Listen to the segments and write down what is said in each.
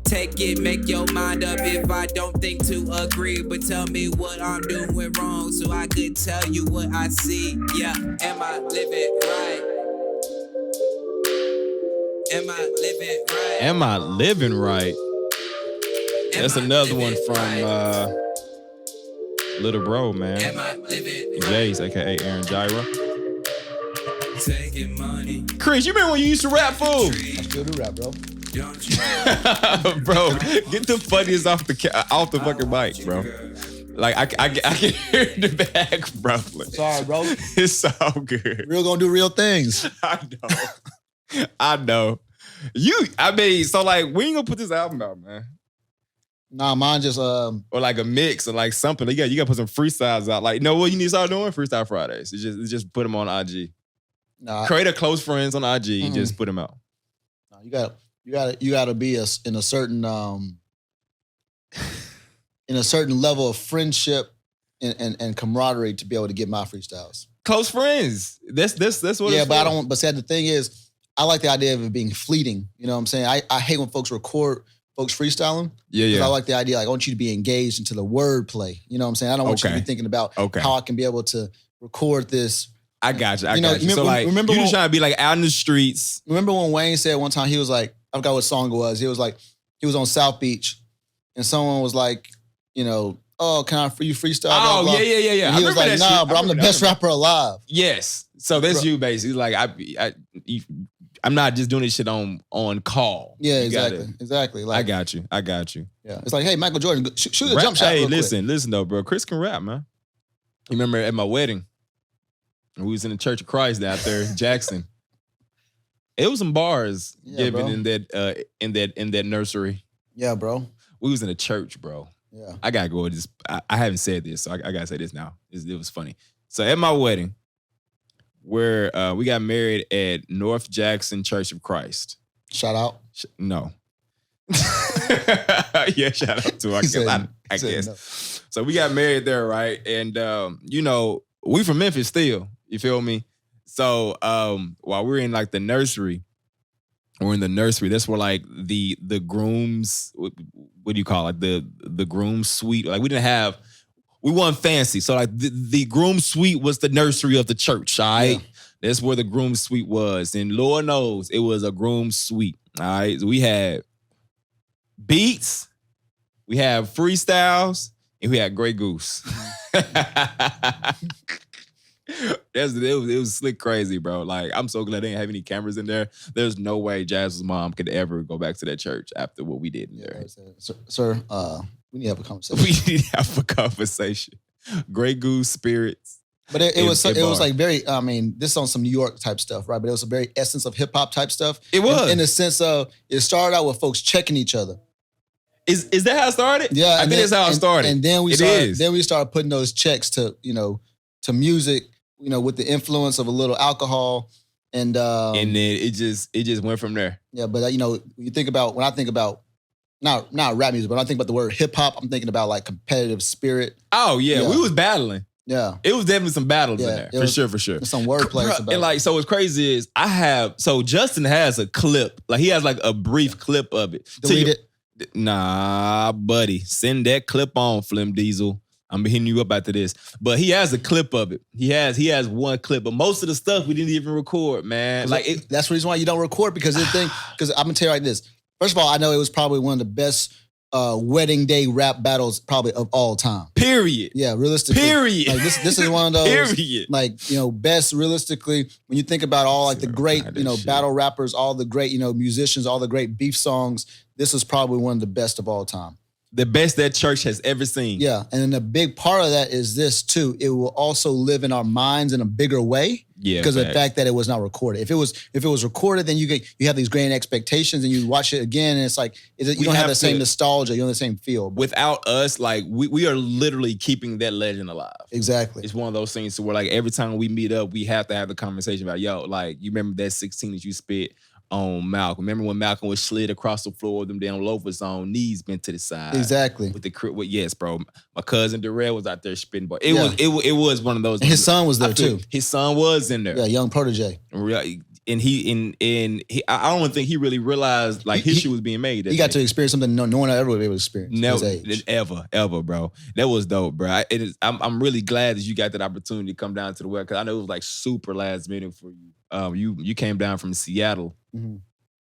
Take it, make your mind up if I don't think to agree. But tell me what I'm doing wrong so I could tell you what I see. Yeah, am I living right? Am I living right? Am I living right? That's another one from Little Bro, man. Am I living right? Jace, aka Aaron Gyra. Taking money. Chris, you remember when you used to rap, fool? I still do rap, bro. Bro, get the funniest off the fucking mic, bro. Like I can hear it in the back, bro. Sorry, bro. It's so good. Real gonna do real things. I know. So like, when you gonna put this album out, man? Nah, mine just or like a mix or like something. You gotta put some freestyles out. Like, you know what you need to start doing? Freestyle Fridays. It's just put them on IG. Nah, create a close friends on IG and just put them out. No, you gotta be in a certain level of friendship and camaraderie to be able to get my freestyles. Close friends. That's what. Yeah, but I don't. But the thing is, I like the idea of it being fleeting. You know what I'm saying? I hate when folks record folks freestyling. Yeah. I like the idea. Like, I want you to be engaged into the wordplay. You know what I'm saying? I don't want you to be thinking about how I can be able to record this. I got you. So like, remember you just trying to be like out in the streets. Remember when Wayne said one time, he was like, I forgot what song it was. He was like, he was on South Beach and someone was like, you know, oh, can I free freestyle? Oh, blah, blah. yeah. And he was like, nah, but I'm the best rapper alive. Yes. So that's you basically. Like, I'm not just doing this shit on call. Yeah, exactly. Like, I got you. Yeah. It's like, hey, Michael Jordan, shoot a jump shot. Hey, listen though, bro. Chris can rap, man. You remember at my wedding, we was in the Church of Christ out there in Jackson. It was some bars given in that nursery. Yeah, bro. We was in a church, bro. Yeah. I gotta go with this. I haven't said this, so I gotta say this now. It was funny. So at my wedding, where we got married at North Jackson Church of Christ. Shout out. No. Yeah, shout out to I guess. No. So we got married there, right? And you know, we from Memphis still. You feel me? So while we're in like the nursery, that's where like the grooms, what do you call it? The groom suite. Like we weren't fancy. So like the groom suite was the nursery of the church, all right? Yeah. That's where the groom suite was. And Lord knows it was a groom suite. All right. So we had beats, we had freestyles, and we had Grey Goose. It was slick crazy, bro. Like, I'm so glad they didn't have any cameras in there. There's no way Jazz's mom could ever go back to that church after what we did in there. Sir, we need to have a conversation. We need to have a conversation. Grey Goose, spirits. But it was like very, I mean, this is on some New York type stuff, right? But it was a very essence of hip hop type stuff. It was. In the sense of, it started out with folks checking each other. Is that how it started? Yeah. I think that's how it started. And then we started putting those checks to music, with the influence of a little alcohol. And then it just went from there. Yeah, but when I think about not rap music, but when I think about the word hip hop, I'm thinking about like competitive spirit. Oh yeah. We was battling. Yeah. It was definitely some battles in there. For sure. Some wordplay. And like, so what's crazy is Justin has a clip. Like, he has like a brief clip of it. Delete it. Nah, buddy. Send that clip on, Flim Diesel. I'm hitting you up after this. But he has a clip of it. He has one clip. But most of the stuff we didn't even record, man. That's the reason why you don't record, because I'm gonna tell you like this. First of all, I know it was probably one of the best wedding day rap battles probably of all time. Period. Yeah, realistically. Period. Like this is one of those Period. Best realistically when you think about all like the great, battle rappers, all the great, musicians, all the great beef songs, this is probably one of the best of all time. The best that church has ever seen. Yeah, and then a big part of that is this too. It will also live in our minds in a bigger way. Yeah, because of the fact that it was not recorded. If it was recorded, then you have these grand expectations, and you watch it again, and it's like you don't have the same nostalgia, you don't have the same feel. Without us, like we are literally keeping that legend alive. Exactly. It's one of those things where like every time we meet up, we have to have the conversation about, yo, like, you remember that 16 that you spit on Malcolm. Remember when Malcolm was slid across the floor with them damn loafers on, knees bent to the side. Exactly. Yes, bro. My cousin Darrell was out there spitting ball. It was one of those. And his son was there too. His son was in there. Yeah, young protege. And I don't think he really realized like history was being made. He got to experience something no one ever would be able to experience. Never, ever, bro. That was dope, bro. I'm really glad that you got that opportunity to come down to the West, because I know it was like super last minute for you. You came down from Seattle,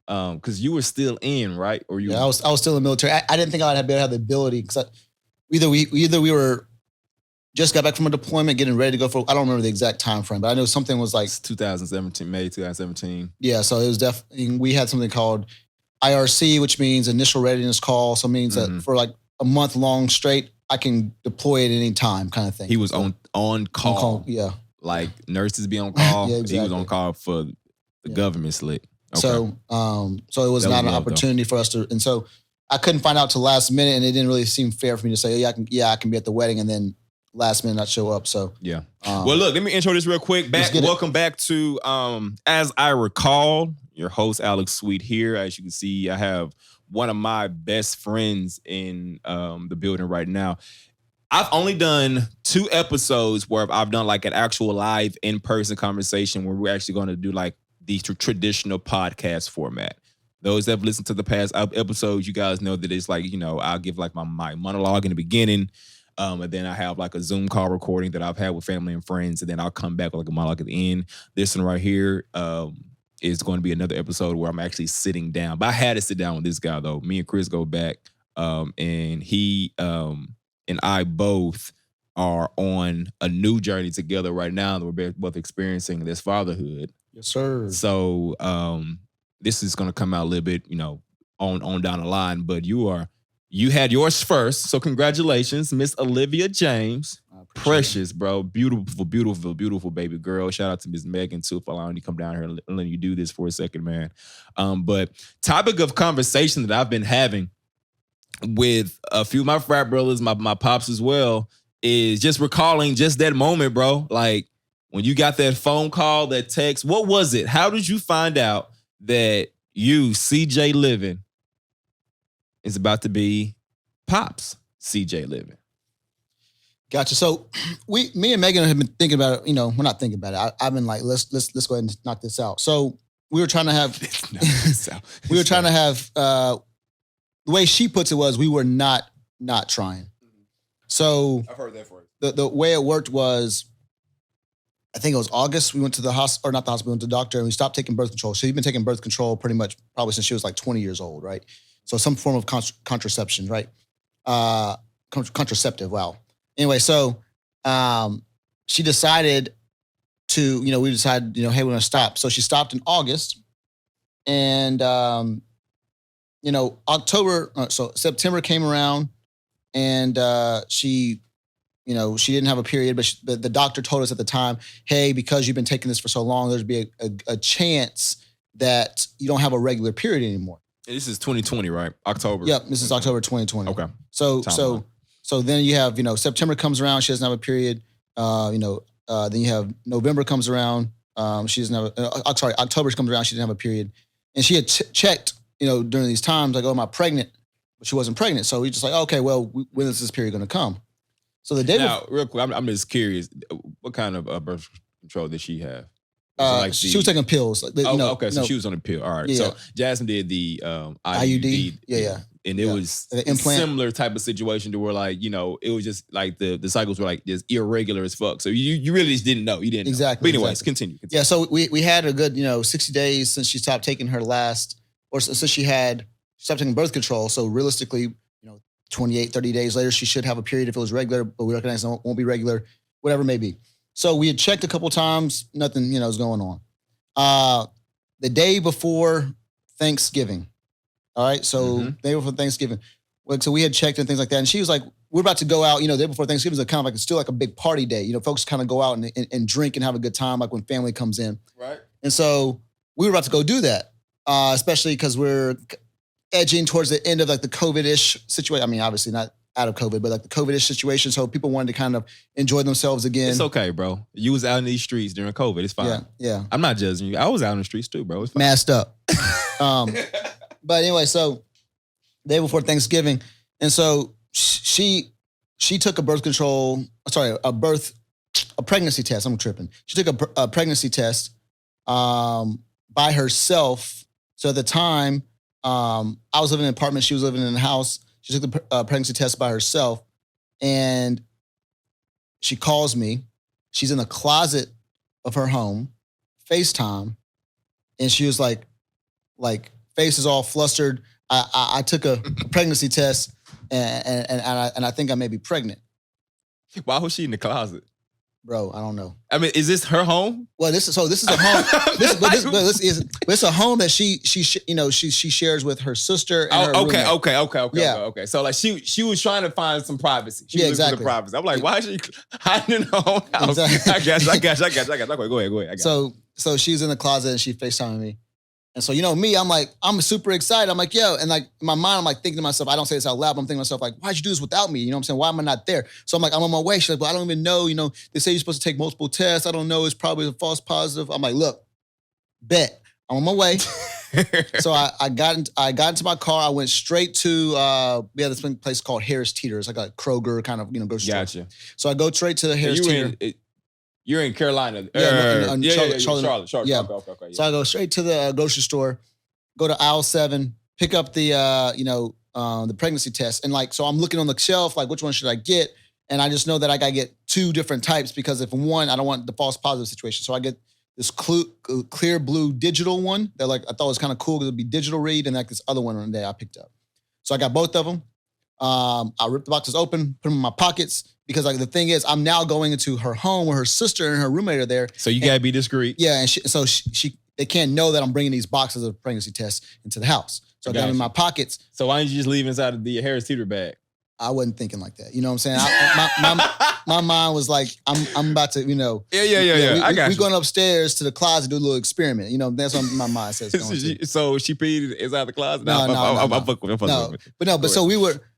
because you were still in, right? Or you? Yeah, I was still in the military. I didn't think I'd have the ability, because either we were just got back from a deployment, getting ready to go for, I don't remember the exact time frame, but I know something was like 2017, May 2017. Yeah, so it was definitely, we had something called IRC, which means initial readiness call. So it means that for like a month long straight, I can deploy at any time, kind of thing. He was on call. Yeah. Like nurses be on call. Yeah, exactly. He was on call for the government slick. Okay. So it was not an opportunity for us to, and so I couldn't find out till last minute, and it didn't really seem fair for me to say, I can be at the wedding, and then last minute not show up. So yeah. Well, look, let me intro this real quick. Welcome back to As I Recall. Your host Alex Sweet here. As you can see, I have one of my best friends in the building right now. I've only done 2 episodes where I've done like an actual live in-person conversation where we're actually going to do like the traditional podcast format. Those that have listened to the past episodes, you guys know that it's like, I'll give like my monologue in the beginning. And then I have like a Zoom call recording that I've had with family and friends, and then I'll come back with like a monologue at the end. This one right here is going to be another episode where I'm actually sitting down. But I had to sit down with this guy though. Me and Chris go back, and he and I both are on a new journey together right now that we're both experiencing this fatherhood. Yes, sir. So this is going to come out a little bit, on down the line. But you had yours first, so congratulations, Miss Olivia James. Precious, bro. Beautiful, beautiful, beautiful baby girl. Shout out to Miss Megan, too, for allowing you to come down here and letting you do this for a second, man. But topic of conversation that I've been having with a few of my frat brothers, my pops as well, is just recalling just that moment, bro. Like, when you got that phone call, that text, what was it? How did you find out that you, CJ Living, is about to be Pops CJ Living? Gotcha. So me and Megan have been thinking about it. We're not thinking about it. I've been like, let's go ahead and knock this out. So we were trying to have, the way she puts it was, we were not trying. So I've heard that for you. The way it worked was, I think it was August. We went to the hospital, or not the hospital, we went to the doctor, and we stopped taking birth control. She'd been taking birth control probably since she was like 20 years old, right? So some form of contraception, right? Contraceptive, wow. Anyway, so she decided to, we decided, hey, we're going to stop. So she stopped in August. And, September came around, and she didn't have a period, but the doctor told us at the time, hey, because you've been taking this for so long, there's be a chance that you don't have a regular period anymore. This is 2020, right? October. Yep, this is October 2020. Okay. So then you have, September comes around, she doesn't have a period. Then you have November comes around, she doesn't have October comes around, she didn't have a period. And she had checked, during these times, like, oh, am I pregnant? But she wasn't pregnant. So we just like, okay, well, when is this period going to come? So the day real quick, I'm just curious, what kind of birth control did she have? She was taking pills. Okay, so she was on a pill. All right. Yeah. So Jasmine did the IUD. Yeah. And it was a similar type of situation to where, like, it was just like the cycles were like just irregular as fuck. So you really just didn't know. You didn't know. But anyways, continue. Yeah, so we had a good, 60 days since she stopped taking her since she stopped taking birth control. So realistically, 28, 30 days later, she should have a period if it was regular, but we recognize it won't be regular, whatever it may be. So we had checked a couple times, nothing, was going on. The day before Thanksgiving, all right? So the day before Thanksgiving, so we had checked and things like that. And she was like, we're about to go out, the day before Thanksgiving is kind of like, it's still like a big party day. Folks kind of go out and drink and have a good time, like when family comes in. Right. And so we were about to go do that, especially because we're edging towards the end of like the COVID-ish situation. I mean, obviously not out of COVID, but like the COVID-ish situation. So people wanted to kind of enjoy themselves again. It's okay, bro. You was out in these streets during COVID. It's fine. Yeah. I'm not judging you. I was out in the streets too, bro. It's fine. Masked up. But anyway, so day before Thanksgiving, and so she took a pregnancy test. I'm tripping. She took a pregnancy test by herself. So at the time, I was living in an apartment. She was living in a house. She took the pregnancy test by herself, and she calls me. She's in the closet of her home, FaceTime, and she was like face is all flustered. I took a pregnancy test, and I think I may be pregnant. Why was she in the closet? Bro, I don't know. I mean, is this her home? Well, this is a home. It's a home that she shares with her sister. And her roommate. Okay. So like she was trying to find some privacy. She was exactly. For the privacy. I'm like, why is she hiding in her own house? Exactly. I guess. Go ahead. So she's in the closet and she FaceTiming me. And so, me, I'm super excited. I'm like, yo. And like in my mind, I'm like thinking to myself, I don't say this out loud, but I'm thinking to myself, like, why'd you do this without me? You know what I'm saying? Why am I not there? So I'm like, I'm on my way. She's like, well, I don't even know. They say you're supposed to take multiple tests. I don't know. It's probably a false positive. I'm like, look, bet. I'm on my way. So I got into my car. I went straight to, we had this place called Harris Teeter. It's like a Kroger kind of, grocery store. Gotcha. So I go straight to the Harris Teeter. You're in Carolina. Charlotte. Okay. Yeah. So I go straight to the grocery store, go to aisle 7, pick up the the pregnancy test, and so I'm looking on the shelf, like which one should I get? And I just know that I gotta get 2 different types because if one, I don't want the false positive situation. So I get this clear blue digital one that I thought was kind of cool because it'd be digital read, and this other one that I picked up. So I got both of them. I ripped the boxes open, put them in my pockets. Because the thing is, I'm now going into her home where her sister and her roommate are there. So you gotta be discreet. Yeah, and they can't know that I'm bringing these boxes of pregnancy tests into the house. So I got them in my pockets. So why didn't you just leave inside of the Harris Teeter bag? I wasn't thinking like that. You know what I'm saying? My mind was like, I'm about to, Yeah. I got we going upstairs to the closet, do a little experiment. That's what my mind says. So she peed inside the closet? No.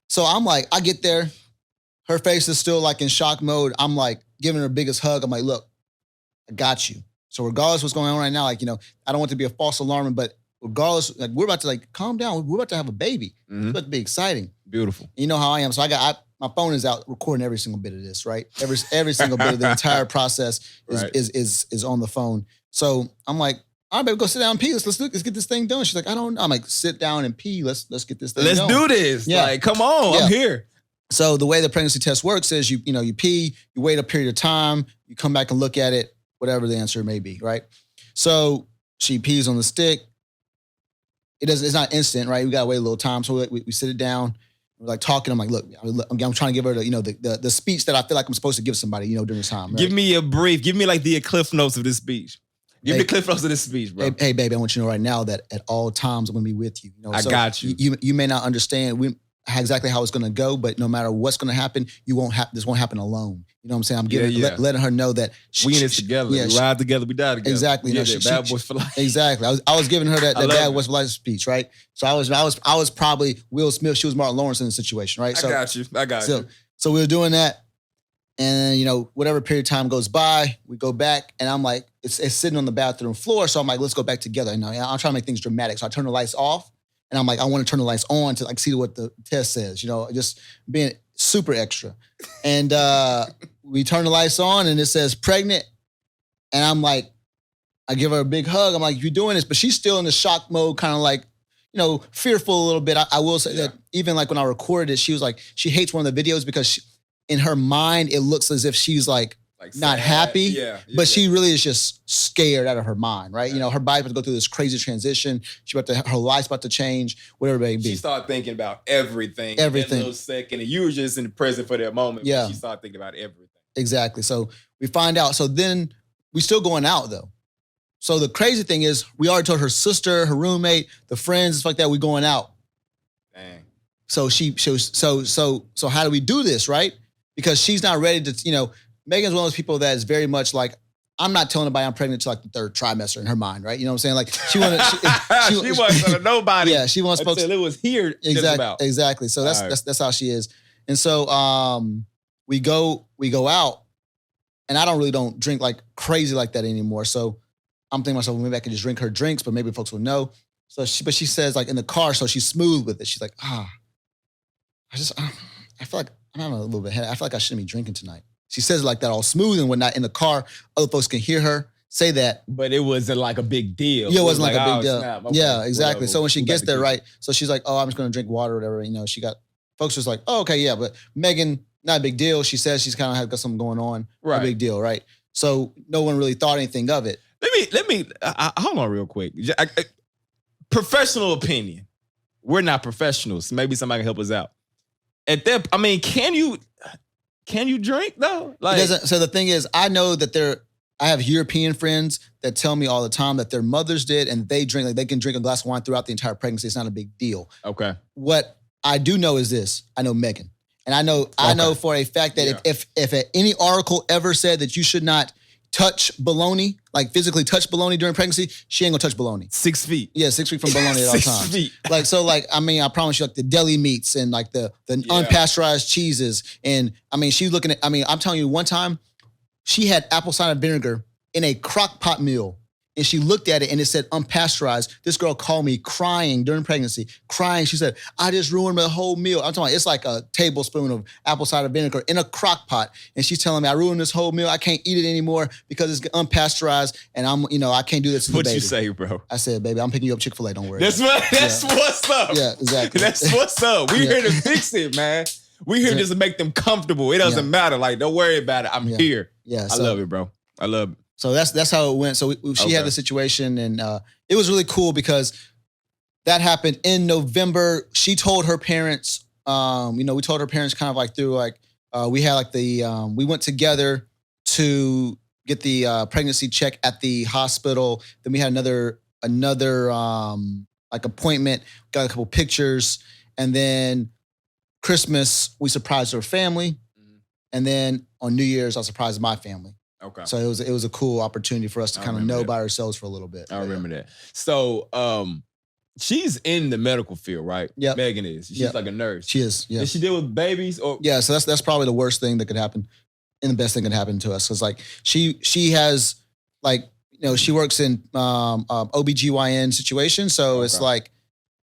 So I'm like, I get there. Her face is still in shock mode. I'm giving her the biggest hug. I'm like, look, I got you. So regardless of what's going on right now, I don't want to be a false alarm, but regardless, we're about to calm down. We're about to have a baby. Mm-hmm. It's about to be exciting. Beautiful. You know how I am. So my phone is out recording every single bit of this, right? Every single bit of the entire process is on the phone. So I'm like, all right, baby, go sit down and pee. Let's get this thing done. She's like, I don't know. I'm like, sit down and pee. Let's get this thing done. Let's do this. Yeah. Come on, I'm here. So the way the pregnancy test works is you pee, you wait a period of time, you come back and look at it, whatever the answer may be, right? So she pees on the stick. It's not instant, right? We gotta wait a little time. So we sit it down, we're talking. I'm like, look, I'm trying to give her the speech that I feel like I'm supposed to give somebody, during this time. Right? Give me a brief. Give me the Cliff Notes of this speech. Give me the Cliff Notes of this speech, bro. Hey, baby, I want you to know right now that at all times I'm gonna be with you. I got you. You may not understand exactly how it's going to go, but no matter what's going to happen, this won't happen alone. You know what I'm saying? I'm letting her know that we in this together. We ride together, we die together. Exactly. Bad boys for life. Exactly. I was giving her that bad boys for life speech, right? So I was probably Will Smith. She was Martin Lawrence in the situation, right? So, I got you. So we were doing that, and whatever period of time goes by, we go back, and I'm like, it's sitting on the bathroom floor. So I'm like, let's go back together. I'm trying to make things dramatic. So I turn the lights off. And I'm like, I want to turn the lights on to see what the test says, just being super extra. And we turn the lights on and it says pregnant. And I'm like, I give her a big hug. I'm like, you're doing this. But she's still in the shock mode, kind of fearful a little bit. I will say that even when I recorded it, she was like, she hates one of the videos because in her mind, it looks as if she's not happy, but she really is just scared out of her mind, right? Her body's about to go through this crazy transition. Her life's about to change, whatever it may be. She started thinking about everything. In that little second, and you were just in the present for that moment. Yeah. But she started thinking about everything. Exactly. So we find out. So then we still going out though. So the crazy thing is we already told her sister, her roommate, the friends, stuff like that, we going out. Dang. So so how do we do this, right? Because she's not ready to, Megan's one of those people that is very much I'm not telling anybody I'm pregnant until the 3rd trimester in her mind, right? You know what I'm saying? She wanted. She wasn't telling nobody. Yeah, she wants folks. Until it was here. Exactly. So that's how she is. And so we go out, and I don't drink crazy like that anymore. So I'm thinking to myself, well, maybe I can just drink her drinks, but maybe folks will know. So she says like in the car, so she's smooth with it. She's like, I feel like, I don't know, a little bit. I feel like I shouldn't be drinking tonight. She says it like that, all smooth and whatnot in the car. Other folks can hear her say that. But it wasn't like a big deal. Yeah, it wasn't like a big deal. Okay, yeah, exactly. Whatever. So when she gets there, right, so she's like, I'm just going to drink water or whatever. Folks was like, okay, yeah. But Megan, not a big deal. She says she's kind of got something going on. Right. No big deal, right? So no one really thought anything of it. Let me hold on real quick. Professional opinion. We're not professionals. Maybe somebody can help us out. Can you drink though? Like, so the thing is, I know that I have European friends that tell me all the time that their mothers did and they drink, like they can drink a glass of wine throughout the entire pregnancy. It's not a big deal. Okay. What I do know is this. I know Megan. And I know for a fact that if any article ever said that you should not touch bologna, like physically touch bologna during pregnancy, she ain't gonna touch bologna. 6 feet. Yeah, 6 feet from bologna at all times. 6 feet. I promise you, like the deli meats and like the unpasteurized cheeses. And she's looking at, I'm telling you, one time she had apple cider vinegar in a crock pot meal. And she looked at it and it said unpasteurized. This girl called me crying during pregnancy, crying. She said, I just ruined my whole meal. I'm talking about, it's like a tablespoon of apple cider vinegar in a crock pot. And she's telling me, I ruined this whole meal. I can't eat it anymore because it's unpasteurized. And I can't do this. What'd you say, bro? I said, baby, I'm picking you up Chick-fil-A. Don't worry. That's what's up. Yeah, exactly. That's what's up. We're here to fix it, man. We're here just to make them comfortable. It doesn't matter. Like, don't worry about it. I'm here. Yeah. I love it, bro. I love it. So that's how it went. So she had the situation, and it was really cool because that happened in November. She told her parents, we told her parents kind of like through like we had like we went together to get the pregnancy check at the hospital. Then we had another like appointment. Got a couple pictures, and then Christmas we surprised her family, and then on New Year's I surprised my family. Okay. So it was a cool opportunity for us to kind of know by ourselves for a little bit. I remember that. So she's in the medical field, right? Yeah. Megan is. She's like a nurse. She is. Yeah. Does she deal with babies? Or yeah. So that's probably the worst thing that could happen, and the best thing that could happen to us. Cause like she has like she works in OBGYN situation, so it's like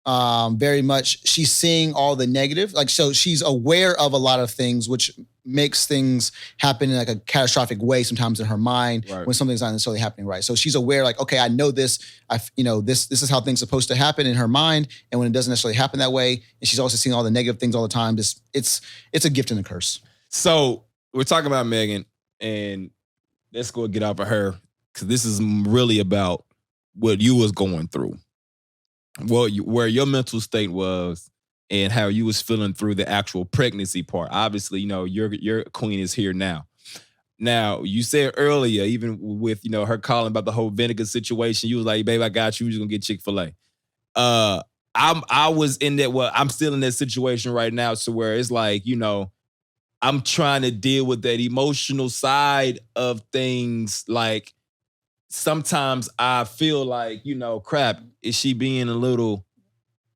very much she's seeing all the negative. Like so she's aware of a lot of things, which makes things happen in like a catastrophic way sometimes in her mind when something's not necessarily happening right. So she's aware, like, okay, I know this. This is how things are supposed to happen in her mind, and when it doesn't necessarily happen that way, and she's also seeing all the negative things all the time. It's a gift and a curse. So we're talking about Megan, and let's go get off of her because this is really about what you was going through, where your mental state was. And how you was feeling through the actual pregnancy part. Obviously, your queen is here now. Now, you said earlier, even with, her calling about the whole vinegar situation, you was like, babe, I got you. We're just going to get Chick-fil-A. I was in that, I'm still in that situation right now. So where it's like, I'm trying to deal with that emotional side of things. Like, sometimes I feel like, crap, is she being a little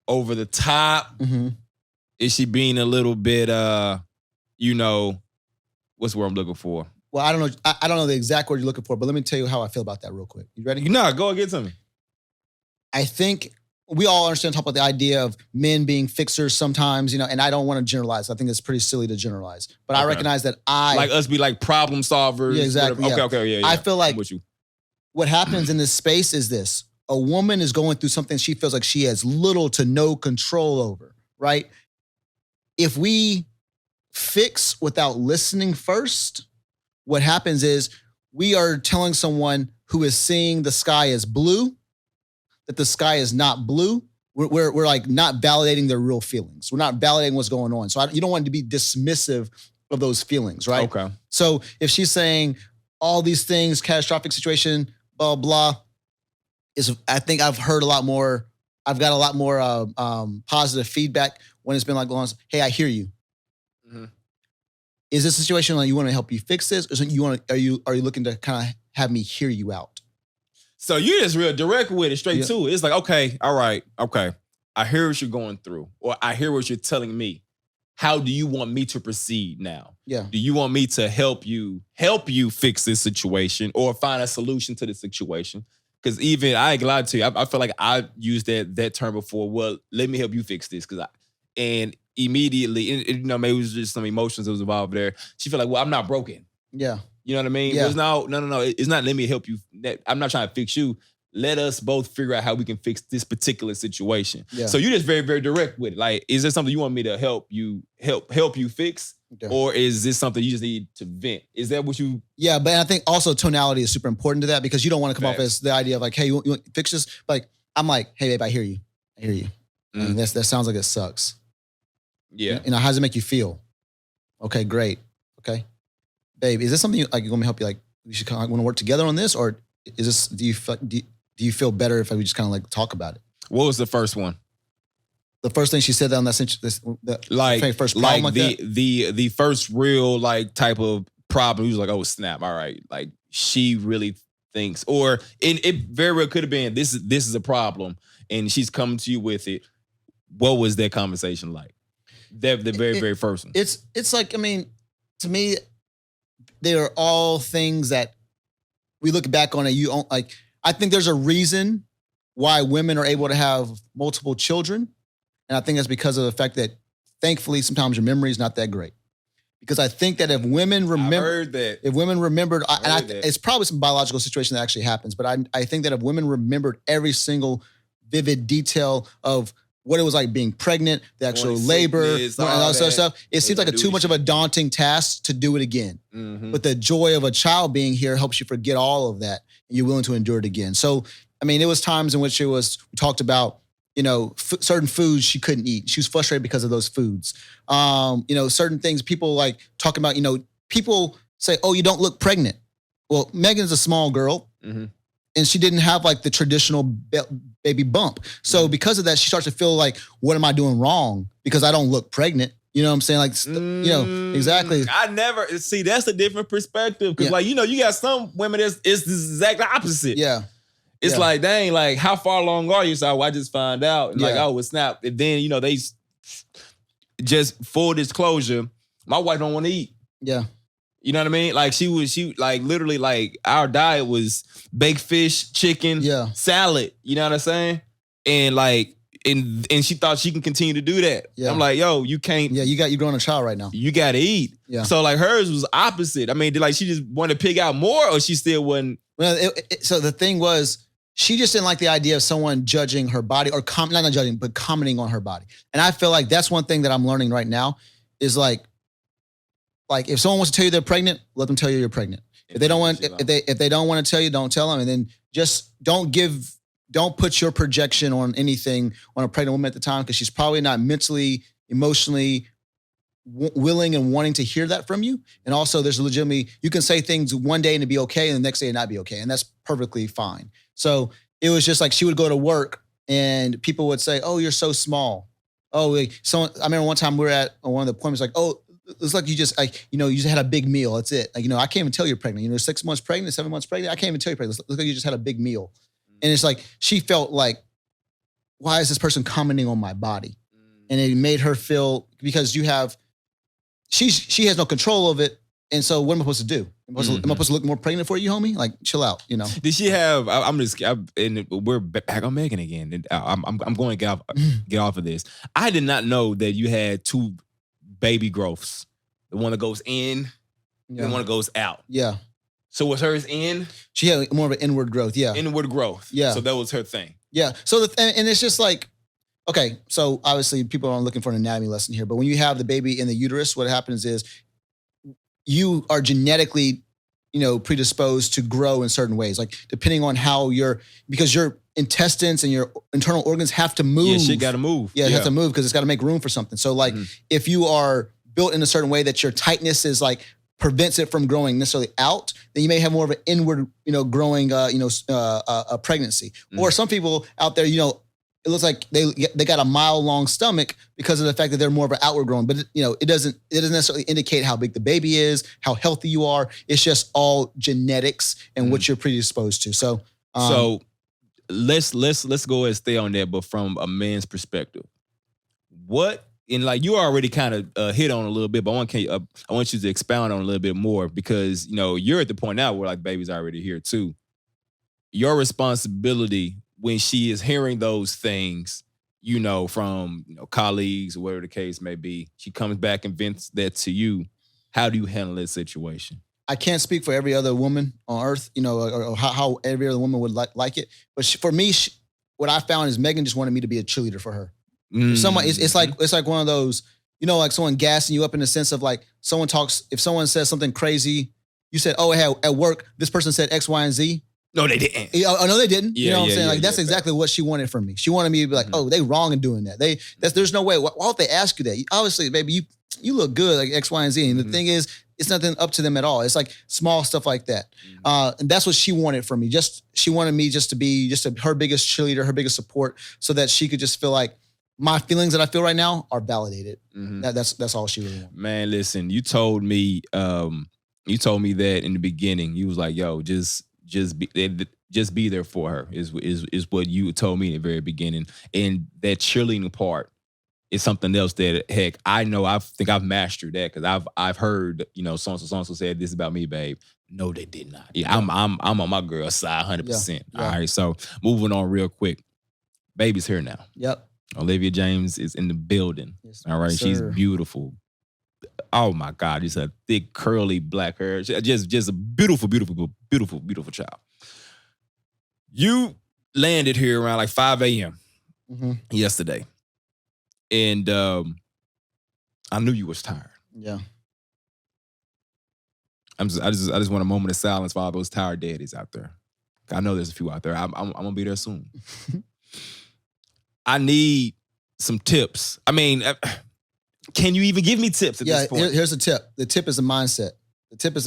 over the top? Mm-hmm. Is she being a little bit, what's the word I'm looking for? Well, I don't know. I don't know the exact word you're looking for, but let me tell you how I feel about that real quick. You ready? Go and get something. I think we all understand, talk about the idea of men being fixers sometimes, and I don't want to generalize. I think it's pretty silly to generalize, but I recognize that like us be like problem solvers. Yeah, exactly. Yeah. Okay. Yeah. I feel like what happens in this space is this. A woman is going through something she feels like she has little to no control over, right? If we fix without listening first, what happens is we are telling someone who is seeing the sky as blue that the sky is not blue. We're like not validating their real feelings. We're not validating what's going on. So you don't want to be dismissive of those feelings, right? Okay. So if she's saying all these things, catastrophic situation, blah, blah, I think I've heard a lot more. I've got a lot more positive feedback when it's been like, hey, I hear you. Mm-hmm. Is this a situation like you want to help you fix this, or are you looking to kind of have me hear you out? So you're just real direct with it, straight to it. It's like, okay, all right, okay. I hear what you're going through, or I hear what you're telling me. How do you want me to proceed now? Yeah. Do you want me to help you fix this situation or find a solution to the situation? Because even, I ain't gonna lie to you, I feel like I used that term before. Well, let me help you fix this. And immediately, maybe it was just some emotions that was involved there. She felt like, well, I'm not broken. Yeah. You know what I mean? Yeah. No. It's not let me help you. I'm not trying to fix you. Let us both figure out how we can fix this particular situation. Yeah. So you're just very, very direct with it. Like, is there something you want me to help you fix? Okay. Or is this something you just need to vent? Is that what you... Yeah, but I think also tonality is super important to that because you don't want to come off as the idea of like, hey, you want to fix this? Like, I'm like, hey, babe, I hear you. And that sounds like it sucks. Yeah. How does it make you feel? Okay, great. Okay. Babe, is this something you want me to help you? Like, we should want to work together on this? Or is this, do you feel better if we just kind of like talk about it? What was the first one? The first thing she said on that first problem like the first real like type of problem, he was like, oh snap, all right, like she really thinks, or it very well could have been this is a problem, and she's coming to you with it. What was that conversation like? The very first one. It's like, I mean, to me, they are all things that we look back on and I think there's a reason why women are able to have multiple children. And I think that's because of the fact that, thankfully, sometimes your memory is not that great. Because I think that if women remembered, it's probably some biological situation that actually happens. But I think that if women remembered every single vivid detail of what it was like being pregnant, the actual labor, and all that sort of stuff, it seems like too much of a daunting task to do it again. Mm-hmm. But the joy of a child being here helps you forget all of that, and you're willing to endure it again. So, I mean, it was times in which we talked about, certain foods she couldn't eat. She was frustrated because of those foods. Certain things people like talking about, people say, oh, you don't look pregnant. Well, Megan's a small girl, mm-hmm. and she didn't have like the traditional baby bump. So because of that, she starts to feel like, what am I doing wrong? Because I don't look pregnant. You know what I'm saying? Like, exactly. I never see, that's a different perspective. Cause you got some women it's the exact opposite. Yeah. It's like, dang, like, how far along are you? So I just found out. And like, oh, it's not. And then, they just, full disclosure, my wife don't want to eat. Yeah. You know what I mean? Like, she literally, like, our diet was baked fish, chicken, salad. You know what I'm saying? And like, and she thought she can continue to do that. Yeah. I'm like, yo, you can't. Yeah, you're growing a child right now. You got to eat. Yeah. So like, hers was opposite. I mean, she just wanted to pick out more, or she still wasn't? Well, so the thing was, she just didn't like the idea of someone judging her body or not judging, but commenting on her body. And I feel like that's one thing that I'm learning right now is like if someone wants to tell you they're pregnant, let them tell you you're pregnant. If they don't want to tell you, don't tell them. And then just don't put your projection on anything on a pregnant woman at the time, because she's probably not mentally, emotionally willing and wanting to hear that from you. And also there's legitimately, you can say things one day and it'd be okay, and the next day it not be okay. And that's perfectly fine. So it was just like, she would go to work and people would say, oh, you're so small. Oh, I remember one time we were at one of the appointments, like, oh, it's like you just had a big meal. That's it. Like, I can't even tell you're pregnant. 6 months pregnant, 7 months pregnant. I can't even tell you're pregnant. It looks like you just had a big meal. And it's like, she felt like, why is this person commenting on my body? And it made her feel, because she has no control of it. And so what am I supposed to do? Am I supposed to look more pregnant for you, homie? Like, chill out, Did she have, and we're back on Megan again. And I'm going to get off of this. I did not know that you had two baby growths. The one that goes in, and the one that goes out. Yeah. So was hers in? She had more of an inward growth, yeah. Inward growth. Yeah. So that was her thing. Yeah. So, and it's just like, okay, so obviously people aren't looking for an anatomy lesson here, but when you have the baby in the uterus, what happens is you are genetically, predisposed to grow in certain ways, like depending on how because your intestines and your internal organs have to move. Yeah, shit got to move. Yeah, it has to move because it's got to make room for something. So like, if you are built in a certain way that your tightness is like, prevents it from growing necessarily out, then you may have more of an inward, growing, pregnancy. Or some people out there, it looks like they got a mile long stomach because of the fact that they're more of an outward growing. But it doesn't necessarily indicate how big the baby is, how healthy you are. It's just all genetics and what you're predisposed to. So let's go and stay on that, but from a man's perspective, and like you already kind of hit on a little bit, but I want you to expound on a little bit more, because you're at the point now where like baby's already here too. your responsibility when she is hearing those things, from colleagues or whatever the case may be, she comes back and vents that to you. How do you handle that situation? I can't speak for every other woman on earth, or how every other woman would like it. But for me, what I found is Megan just wanted me to be a cheerleader for her. It's like one of those, like someone gassing you up in the sense of like if someone says something crazy, you said, oh, hey, at work, this person said X, Y, and Z. No, they didn't. Oh, no, they didn't. Yeah, what I'm saying? That's exactly what she wanted from me. She wanted me to be like, oh, they wrong in doing that. There's no way. Why would they ask you that? Obviously, baby, you look good like X, Y, and Z. And the thing is, it's nothing up to them at all. It's like small stuff like that. And that's what she wanted from me. She wanted me just to be her biggest cheerleader, her biggest support, so that she could just feel like my feelings that I feel right now are validated. That's all she really wanted. Man, listen, you told me that in the beginning. You was like, yo, just be there for her is what you told me in the very beginning. And that cheerleading part is something else that, heck, I know I think I've mastered that because I've heard, so-and-so said this about me, babe. No, they did not. Yeah, I'm on my girl's side 100%. Yeah. All right, so moving on real quick. Baby's here now. Yep. Olivia James is in the building. Yes, all right, sir. She's beautiful. Oh my God, just a thick, curly black hair. Just a beautiful, beautiful, beautiful, beautiful child. You landed here around like 5 a.m. Yesterday. And I knew you was tired. Yeah. I just want a moment of silence for all those tired daddies out there. I know there's a few out there. I'm gonna be there soon. I need some tips. I mean, can you even give me tips at this point? Here's the tip. The tip is a mindset. The tip is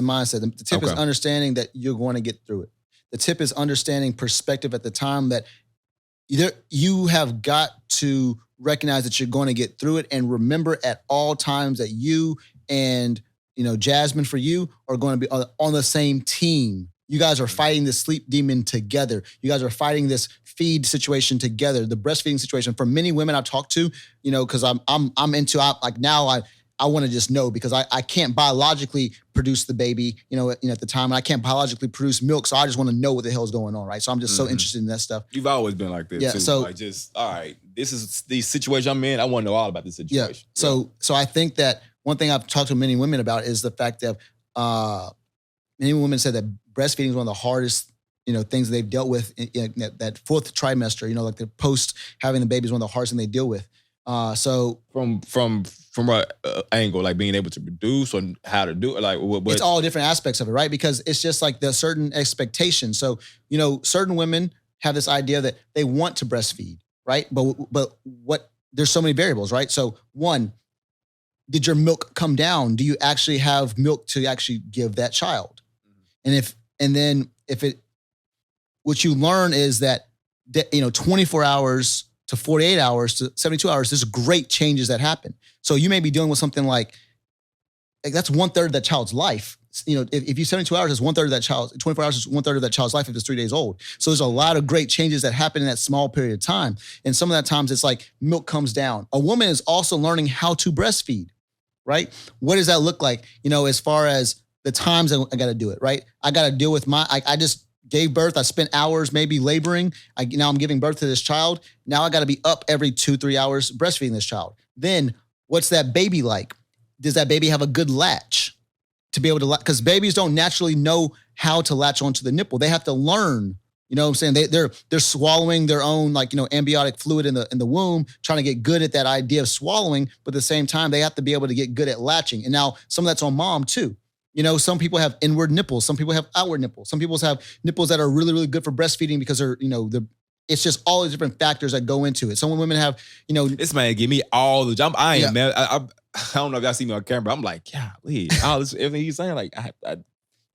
understanding that you're going to get through it. The tip is understanding perspective at the time that you have got to recognize that you're going to get through it, and remember at all times that you and Jasmine for you are going to be on the same team. You guys are fighting the sleep demon together. You guys are fighting this feed situation together, the breastfeeding situation. For many women I talk to, because I want to just know, because I can't biologically produce the baby, at the time, and I can't biologically produce milk, so I just want to know what the hell's going on, right? So I'm just so interested in that stuff. You've always been like this, too. So like, just all right, this is the situation I'm in. I want to know all about this situation. Yeah. So I think that one thing I've talked to many women about is the fact that many women said that breastfeeding is one of the hardest, things they've dealt with in that fourth trimester. Like the post having the baby is one of the hardest things they deal with. So from what angle, like being able to produce or how to do it, like what? It's all different aspects of it, right? Because it's just like the certain expectations. So certain women have this idea that they want to breastfeed, right? But there's so many variables, right? So one, did your milk come down? Do you actually have milk to actually give that child? What you learn is that 24 hours to 48 hours to 72 hours, there's great changes that happen. So you may be dealing with something like that's 1/3 of that child's life. If you 72 hours is 1/3 of that child, 24 hours is 1/3 of that child's life if it's 3 days old. So there's a lot of great changes that happen in that small period of time. And some of that times it's like milk comes down. A woman is also learning how to breastfeed, right? What does that look like? As far as the times I got to do it, right? I got to deal with I just gave birth. I spent hours maybe laboring. Now I'm giving birth to this child. Now I got to be up every 2-3 hours breastfeeding this child. Then what's that baby like? Does that baby have a good latch to be able to, because babies don't naturally know how to latch onto the nipple. They have to learn, what I'm saying? They're swallowing their own amniotic fluid in the womb, trying to get good at that idea of swallowing. But at the same time, they have to be able to get good at latching. And now some of that's on mom too. Some people have inward nipples. Some people have outward nipples. Some people have nipples that are really, really good for breastfeeding because it's just all these different factors that go into it. Some women have, This man give me all the jump. I don't know if y'all see me on camera. I'm like, golly, everything he's saying, like,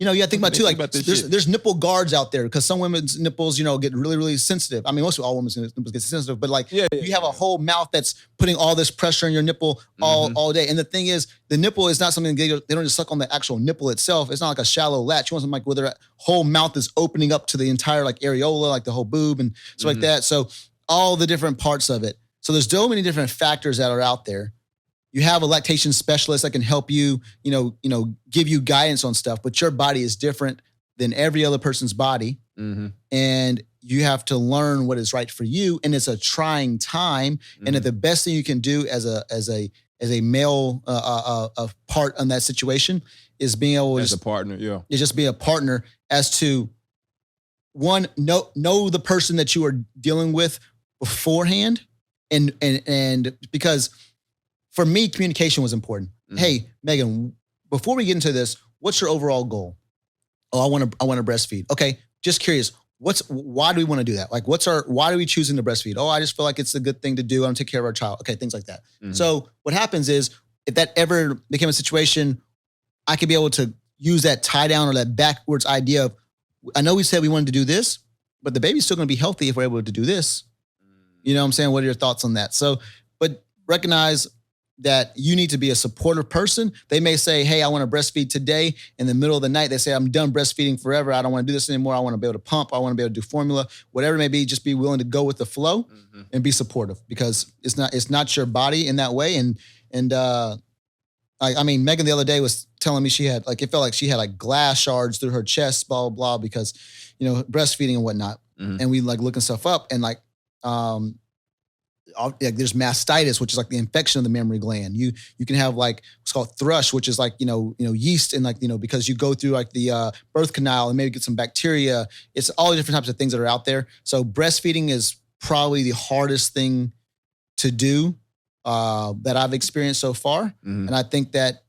you got to think about too, like there's nipple guards out there because some women's nipples, get really, really sensitive. I mean, most of all women's nipples get sensitive, but you have a whole mouth that's putting all this pressure on your nipple all day. And the thing is, the nipple is not something they don't just suck on the actual nipple itself. It's not like a shallow latch. You want something like where their whole mouth is opening up to the entire areola, like the whole boob and stuff like that. So all the different parts of it. So there's so many different factors that are out there. You have a lactation specialist that can help you, give you guidance on stuff, but your body is different than every other person's body. And you have to learn what is right for you. And it's a trying time. And that the best thing you can do as a male part on that situation is being able to as a partner, is just be a partner as to one, know the person that you are dealing with beforehand. And because for me, communication was important. Hey, Megan, before we get into this, what's your overall goal? Oh, I want to breastfeed. Okay, just curious. Why do we want to do that? Like, why are we choosing to breastfeed? Oh, I just feel like it's a good thing to do. I want to take care of our child. Okay, things like that. So what happens is, if that ever became a situation, I could be able to use that tie down or that backwards idea of, I know we said we wanted to do this, but the baby's still going to be healthy if we're able to do this. You know what I'm saying? What are your thoughts on that? So, but recognize that you need to be a supportive person. They may say, hey, I want to breastfeed today. In the middle of the night, they say, I'm done breastfeeding forever. I don't want to do this anymore. I want to be able to pump. I want to be able to do formula, whatever it may be. Just be willing to go with the flow and be supportive, because it's not your body in that way. And I mean, Megan the other day was telling me she had, like, it felt like she had like glass shards through her chest, blah, blah, blah, because, breastfeeding and whatnot. And we like looking stuff up, and like there's mastitis, which is like the infection of the mammary gland. You can have like what's called thrush, which is like, yeast, and like, because you go through like the birth canal and maybe get some bacteria. It's all the different types of things that are out there. So breastfeeding is probably the hardest thing to do that I've experienced so far. And I think that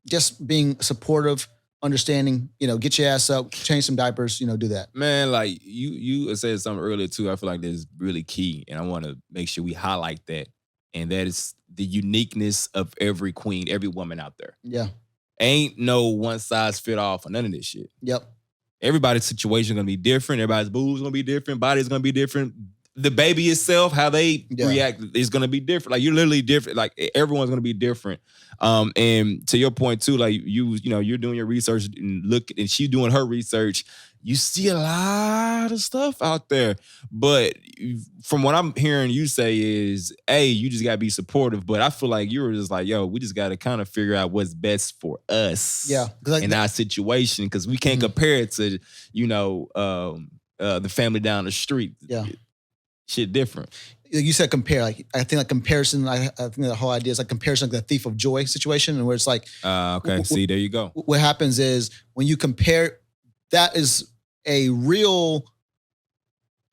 just being supportive, understanding, get your ass up, change some diapers, do that. Man, like you said something earlier too, I feel like that's really key. And I want to make sure we highlight that. And that is the uniqueness of every queen, every woman out there. Yeah. Ain't no one size fit all for none of this shit. Yep. Everybody's situation going to be different. Everybody's boobs going to be different. Body's going to be different. The baby itself, how they react is going to be different. Like, you're literally different. Like, everyone's going to be different. And to your point too, like you're doing your research and she's doing her research. You see a lot of stuff out there, but from what I'm hearing you say is, hey, you just gotta be supportive. But I feel like you were just like, yo, we just gotta kind of figure out what's best for us, in our situation, because we can't compare it to the family down the street. Yeah, shit different. You said compare. Like, I think like comparison. I think the whole idea is like comparison, like the thief of joy situation, and where it's like, okay, see, there you go. What happens is when you compare, that is a real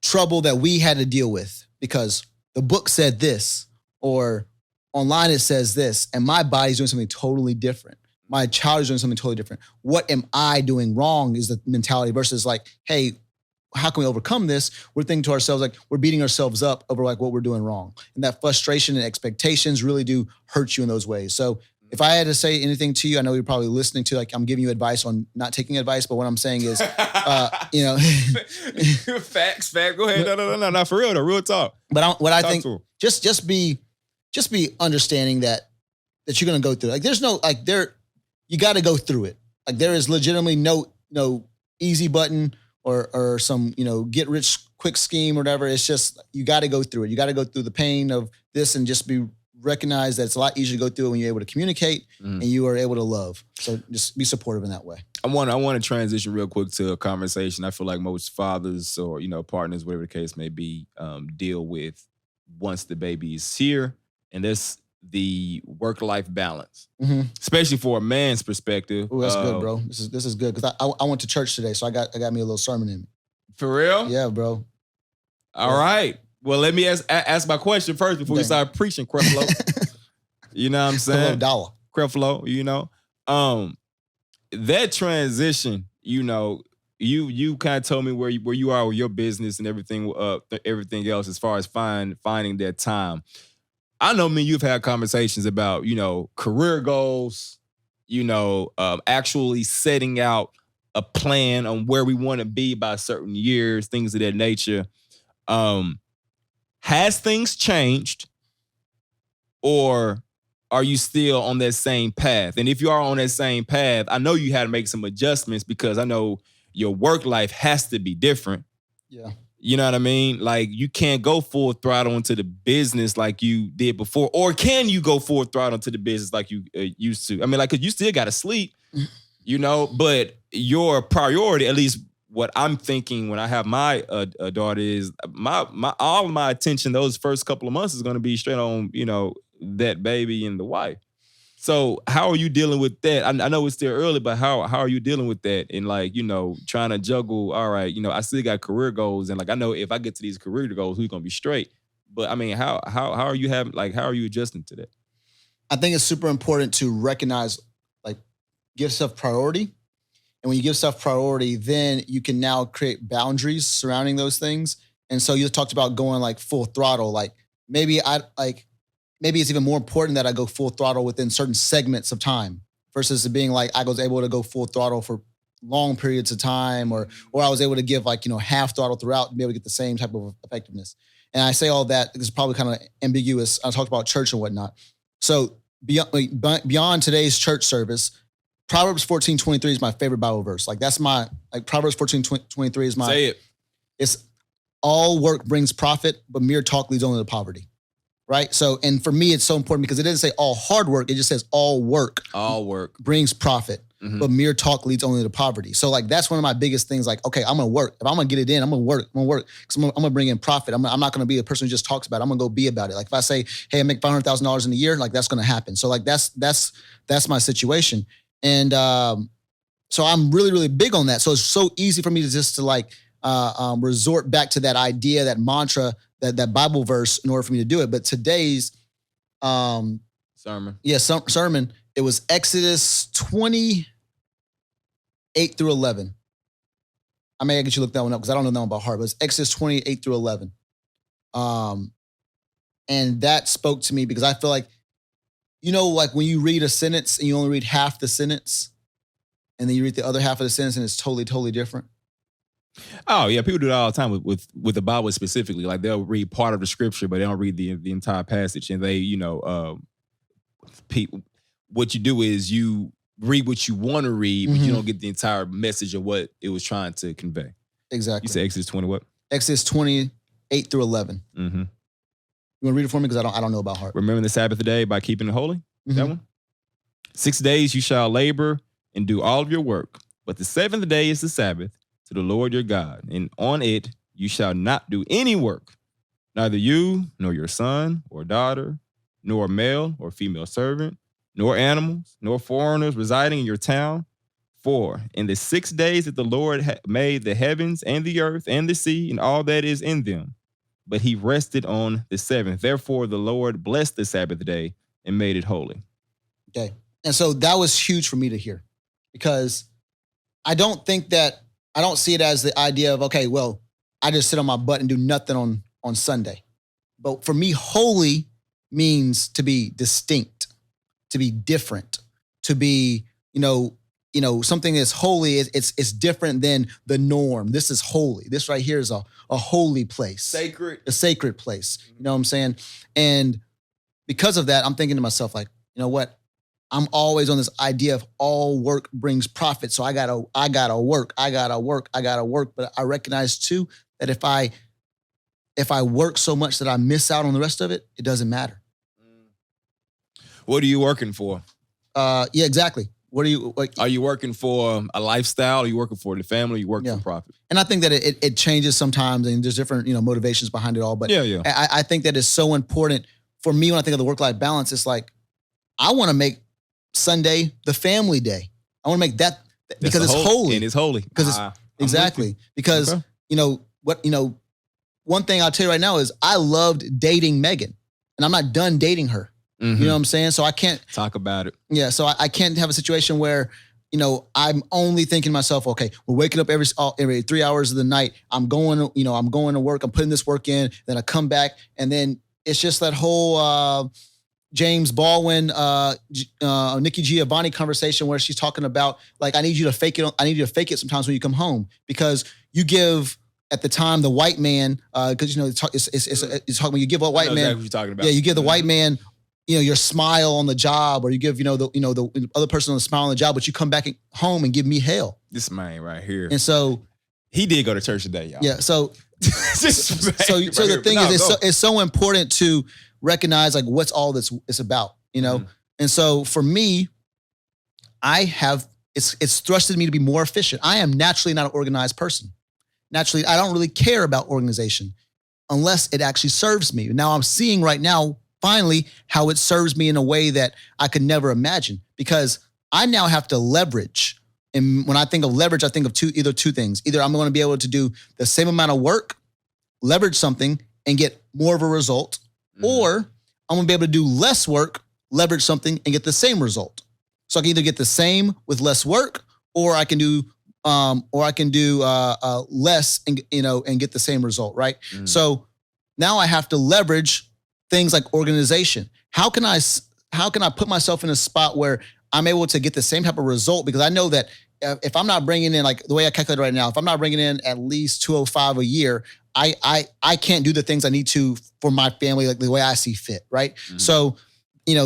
trouble that we had to deal with, because the book said this, or online it says this, and my body's doing something totally different. My child is doing something totally different. What am I doing wrong is the mentality, versus like, hey, how can we overcome this? We're thinking to ourselves, like, we're beating ourselves up over like what we're doing wrong. And that frustration and expectations really do hurt you in those ways. So if I had to say anything to you, I know you're probably listening to, like, I'm giving you advice on not taking advice, but what I'm saying is, facts. Go ahead. No, for real, though, real talk. But I think, just be understanding that you're going to go through it. Like, there's no, like, you got to go through it. Like, there is legitimately no easy button or some, get rich quick scheme or whatever. It's just, you got to go through it. You got to go through the pain of this and just recognize that it's a lot easier to go through it when you're able to communicate and you are able to love. So just be supportive in that way. I want to transition real quick to a conversation I feel like most fathers or, partners, whatever the case may be, deal with once the baby is here. And that's the work-life balance, especially for a man's perspective. Oh, that's good, bro. This is good, because I went to church today, so I got me a little sermon in me. For real? Yeah, bro. All right. Well, let me ask my question first before we start preaching, Creflo. You know what I'm saying? Creflo, that transition, you kind of told me where you are with your business and everything else as far as finding that time. I know you've had conversations about, career goals, actually setting out a plan on where we want to be by certain years, things of that nature. Has things changed, or are you still on that same path? And if you are on that same path, I know you had to make some adjustments, because I know your work life has to be different. Yeah. You know what I mean? Like, you can't go full throttle into the business like you did before. Or can you go full throttle into the business like you used to? I mean, like, 'cause you still got to sleep, but your priority, at least what I'm thinking when I have my daughter is my all of my attention those first couple of months is going to be straight on, that baby and the wife. So how are you dealing with that? I know it's still early, but how are you dealing with that? And like, trying to juggle, all right, I still got career goals. And like, I know if I get to these career goals, we're going to be straight. But I mean, how are you how are you adjusting to that? I think it's super important to recognize, like, give stuff priority. And when you give stuff priority, then you can now create boundaries surrounding those things. And so you talked about going like full throttle. Like maybe it's even more important that I go full throttle within certain segments of time versus it being like I was able to go full throttle for long periods of time, or I was able to give half throttle throughout and be able to get the same type of effectiveness. And I say all that because it's probably kind of ambiguous. I talked about church and whatnot. So beyond today's church service, Proverbs 14:23 is my favorite Bible verse. Like that's Proverbs 14:23 is my. Say it. It's all work brings profit, but mere talk leads only to poverty. Right. So, and for me, it's so important because it doesn't say all hard work. It just says all work brings profit, but mere talk leads only to poverty. So like, that's one of my biggest things. Like, okay, I'm going to work. If I'm going to get it in, I'm going to work. Because I'm going to bring in profit. I'm not going to be a person who just talks about it. I'm going to go be about it. Like if I say, hey, I make $500,000 in a year, like that's going to happen. So like, that's my situation. And so I'm really, really big on that. So it's so easy for me to just resort back to that idea, that mantra, that Bible verse in order for me to do it. But today's sermon. Sermon, it was Exodus 28-11. I may get you look that one up because I don't know that one about heart, but it's Exodus 28-11. And that spoke to me because I feel like, like when you read a sentence and you only read half the sentence, and then you read the other half of the sentence and it's totally, totally different. Oh yeah, people do that all the time with the Bible specifically. Like they'll read part of the scripture, but they don't read the entire passage. And they, what you do is you read what you want to read, but you don't get the entire message of what it was trying to convey. Exactly. You say Exodus 20 what? Exodus 28-11. You want to read it for me because I don't know about heart. Remember the Sabbath day by keeping it holy. That one. 6 days you shall labor and do all of your work, but the seventh day is the Sabbath to the Lord your God, and on it you shall not do any work, neither you, nor your son or daughter, nor male or female servant, nor animals, nor foreigners residing in your town. For in the 6 days that the Lord made the heavens and the earth and the sea and all that is in them, but he rested on the seventh. Therefore the Lord blessed the Sabbath day and made it holy. Okay. And so that was huge for me to hear because I don't see it as the idea of, okay, well, I just sit on my butt and do nothing on Sunday. But for me, holy means to be distinct, to be different, to be, something that's holy. It's different than the norm. This is holy. This right here is a holy place. Sacred. A sacred place. You know what I'm saying? And because of that, I'm thinking to myself, like, you know what? I'm always on this idea of all work brings profit. So I gotta work. But I recognize too that if I work so much that I miss out on the rest of it, it doesn't matter. What are you working for? Yeah, exactly. What are you like? Are you working for a lifestyle? Are you working for the family? Are you working for profit? And I think that it changes sometimes, and there's different motivations behind it all. But I think that is so important for me when I think of the work-life balance. It's like I want to make Sunday the family day. I want to make that because it's holy. And it's holy. Because it's exactly. Because one thing I'll tell you right now is I loved dating Megan, and I'm not done dating her. You know what I'm saying? So I can't talk about it. Yeah. So I can't have a situation where, I'm only thinking to myself, okay, we're waking up every 3 hours of the night. I'm going to work. I'm putting this work in. Then I come back, and then it's just that whole James Baldwin, Nikki Giovanni conversation where she's talking about like, I need you to fake it. I need you to fake it sometimes when you come home because you give at the time the white man because it's talking. You give a white man. Exactly what you're talking about. Yeah, you give the white man. Your smile on the job, or you give, the other person the smile on the job, but you come back home and give me hell. This man right here. And so he did go to church today, y'all. Yeah. So the thing is, it's so important to recognize like what's all this it's about, And so for me, It's thrusted me to be more efficient. I am naturally not an organized person. Naturally, I don't really care about organization unless it actually serves me. Now I'm seeing right now, finally, how it serves me in a way that I could never imagine, because I now have to leverage. And when I think of leverage, I think of either two things. Either I'm going to be able to do the same amount of work, leverage something, and get more of a result, or I'm going to be able to do less work, leverage something, and get the same result. So I can either get the same with less work, or I can do less and get the same result, right? So now I have to leverage things like organization. How can I put myself in a spot where I'm able to get the same type of result? Because I know that if I'm not bringing in, like the way I calculate right now, if I'm not bringing in at least 205 a year, I can't do the things I need to for my family, like the way I see fit, right? So,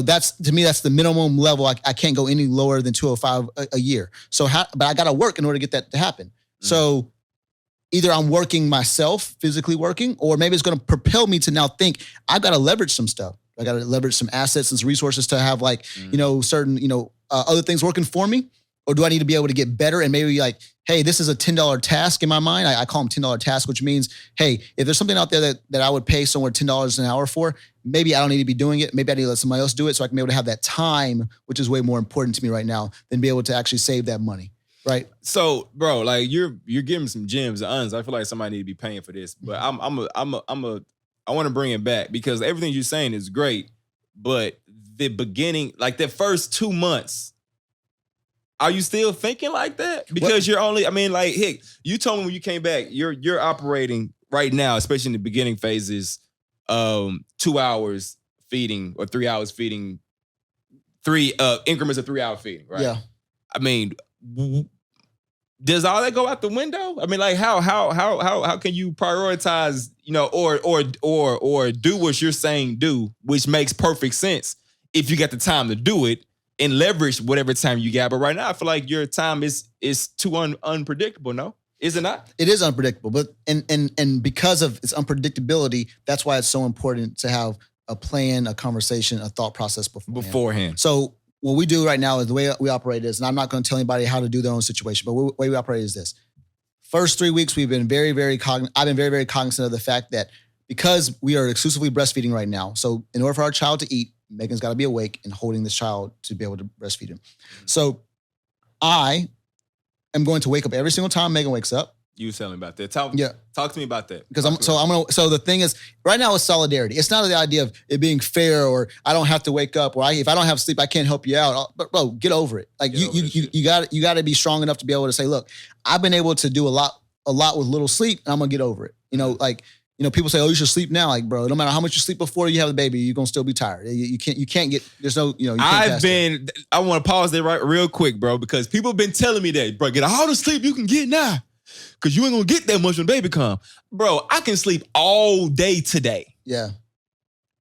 that's, to me, that's the minimum level. I can't go any lower than 205 a year. So, but I got to work in order to get that to happen. So either I'm working myself, physically working, or maybe it's going to propel me to now think I've got to leverage some stuff. I got to leverage some assets and some resources to have certain, other things working for me. Or do I need to be able to get better and maybe like, hey, this is a $10 task in my mind. I call them $10 tasks, which means, hey, if there's something out there that I would pay somewhere $10 an hour for, maybe I don't need to be doing it. Maybe I need to let somebody else do it so I can be able to have that time, which is way more important to me right now than be able to actually save that money. Right. So, bro, like you're giving some gems and uns. I feel like somebody need to be paying for this, but I want to bring it back because everything you're saying is great, but the beginning, like the first 2 months, are you still thinking like that? Because you're only, heck, you told me when you came back, you're operating right now, especially in the beginning phases, 2 hours feeding or 3 hours feeding, three increments of 3 hour feeding, right? Yeah. Does all that go out the window? How can you prioritize, or do what you're saying do, which makes perfect sense if you got the time to do it and leverage whatever time you got. But right now, I feel like your time is too unpredictable. No, is it not? It is unpredictable, but and because of its unpredictability, that's why it's so important to have a plan, a conversation, a thought process beforehand. So what we do right now is the way we operate is, and I'm not going to tell anybody how to do their own situation, but the way we operate is this. First 3 weeks, I've been very, very cognizant of the fact that because we are exclusively breastfeeding right now, so in order for our child to eat, Megan's got to be awake and holding this child to be able to breastfeed him. So I am going to wake up every single time Megan wakes up. You was telling me about that. Talk to me about that. Because so the thing is, right now it's solidarity. It's not the idea of it being fair or I don't have to wake up or if I don't have sleep, I can't help you out. But bro, get over it. Like you got to be strong enough to be able to say, look, I've been able to do a lot with little sleep, and I'm gonna get over it. People say, oh, you should sleep now. Like, bro, no matter how much you sleep before you have the baby, you're going to still be tired. You can't get, there's no, you can't I want to pause there real quick, bro, because people have been telling me that, bro, get all the sleep you can get now. Because you ain't going to get that much when baby come. Bro, I can sleep all day today. Yeah.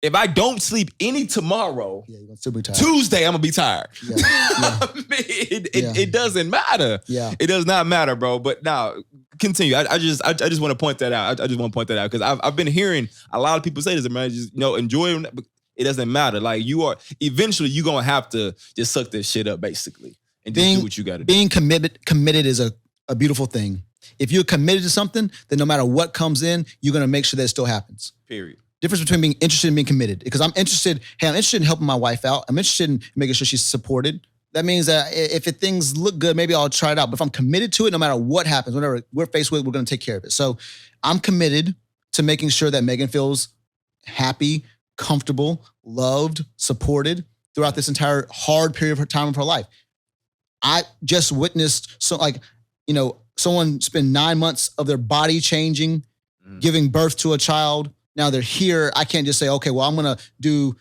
If I don't sleep any tomorrow, you're gonna still be tired. Tuesday, I'm going to be tired. Yeah. It doesn't matter. Yeah. It does not matter, bro. But now, continue. I just want to point that out. I just want to point that out because I've been hearing a lot of people say this, man. Just enjoy it. But it doesn't matter. Like eventually you're gonna have to just suck this shit up, basically, and just do what you got to do. Being committed is a beautiful thing. If you're committed to something, then no matter what comes in, you're gonna make sure that it still happens. Period. Difference between being interested and being committed. Because I'm interested in helping my wife out. I'm interested in making sure she's supported. That means that if things look good, maybe I'll try it out. But if I'm committed to it, no matter what happens, whatever we're faced with, we're going to take care of it. So I'm committed to making sure that Megan feels happy, comfortable, loved, supported throughout this entire hard period of time of her life. I just witnessed someone spend 9 months of their body changing, giving birth to a child. Now they're here. I can't just say, okay, well, I'm going to do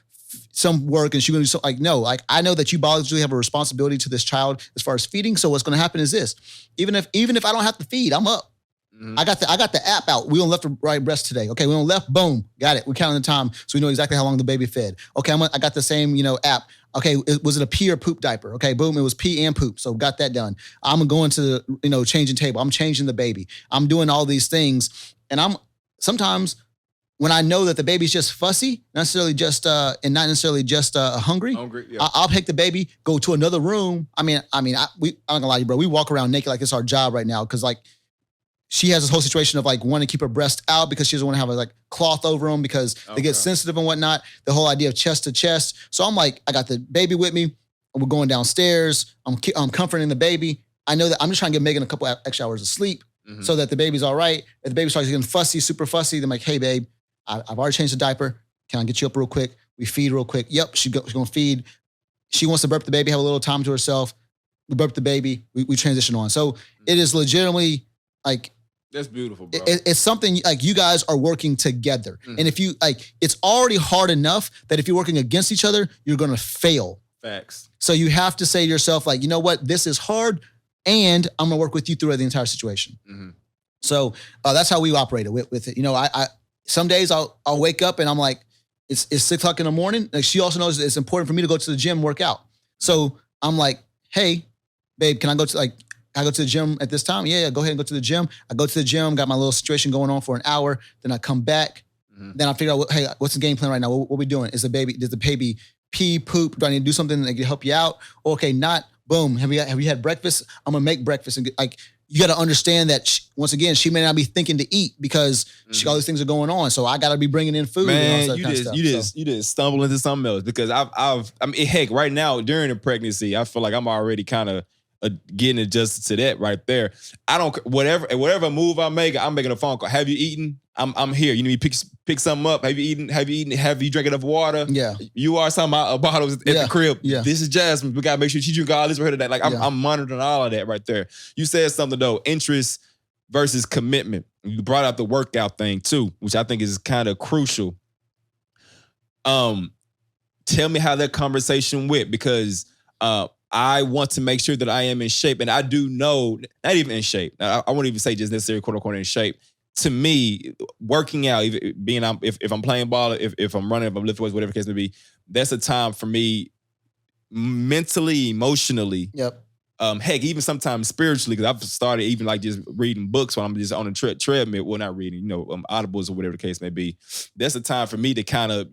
some work and she's going to do something. Like, no, I know that you biologically have a responsibility to this child as far as feeding. So what's going to happen is this, even if I don't have to feed, I'm up. Mm-hmm. I got the app out. We on left or right breast today. Okay, we on left, boom, got it. We're counting the time so we know exactly how long the baby fed. Okay, I got the same, app. Okay, was it a pee or poop diaper? Okay, boom, it was pee and poop. So got that done. I'm going to the, changing table. I'm changing the baby. I'm doing all these things. And sometimes when I know that the baby's just fussy, not necessarily just hungry, I'll take the baby, go to another room. I'm not gonna lie to you, bro. We walk around naked like it's our job right now because like she has this whole situation of like wanting to keep her breast out because she doesn't want to have a like cloth over them because they get sensitive and whatnot. The whole idea of chest to chest. So I'm like, I got the baby with me. We're going downstairs. I'm comforting the baby. I know that I'm just trying to give Megan a couple extra hours of sleep so that the baby's all right. If the baby starts getting fussy, super fussy, then I'm like, hey, babe, I've already changed the diaper. Can I get you up real quick? We feed real quick. Yep, she's going to feed. She wants to burp the baby, have a little time to herself. We burp the baby. We transition on. So it is legitimately like... That's beautiful, bro. It's something like you guys are working together. And if you like, it's already hard enough that if you're working against each other, you're going to fail. Facts. So you have to say to yourself, like, you know what? This is hard and I'm going to work with you through the entire situation. So that's how we operated with it. You know, I some days I'll wake up and I'm like, it's 6 o'clock in the morning. Like she also knows it's important for me to go to the gym, work out. So I'm like, hey, babe, can I go to the gym at this time? Yeah, go ahead and go to the gym. I go to the gym, got my little situation going on for an hour. Then I come back. Then I figure out, hey, what's the game plan right now? What we doing? Does the baby pee, poop? Do I need to do something that can help you out? Okay, not. Boom. Have you had breakfast? I'm gonna make breakfast and you got to understand that once again, she may not be thinking to eat because all these things are going on. So I got to be bringing in food. Man, you just stumble into something else because heck, right now during the pregnancy, I feel like I'm already kind of getting adjusted to that right there. I don't whatever move I make, I'm making a phone call. Have you eaten? I'm here. You need me to pick something up. Have you eaten? Have you drank enough water? Yeah. You are talking about bottles at the crib. Yeah. This is Jasmine. We gotta make sure she drink all this for her today. Like I'm monitoring all of that right there. You said something though, interest versus commitment. You brought out the workout thing too, which I think is kind of crucial. Tell me how that conversation went because I want to make sure that I am in shape. And I do know, not even in shape. I won't even say just necessarily quote unquote in shape. To me, working out, if I'm playing ball, if I'm running, if I'm lifting weights, whatever the case may be, that's a time for me mentally, emotionally. Yep. Heck, even sometimes spiritually, because I've started even like just reading books when I'm just on a treadmill. Well, not reading, audibles or whatever the case may be. That's a time for me to kind of,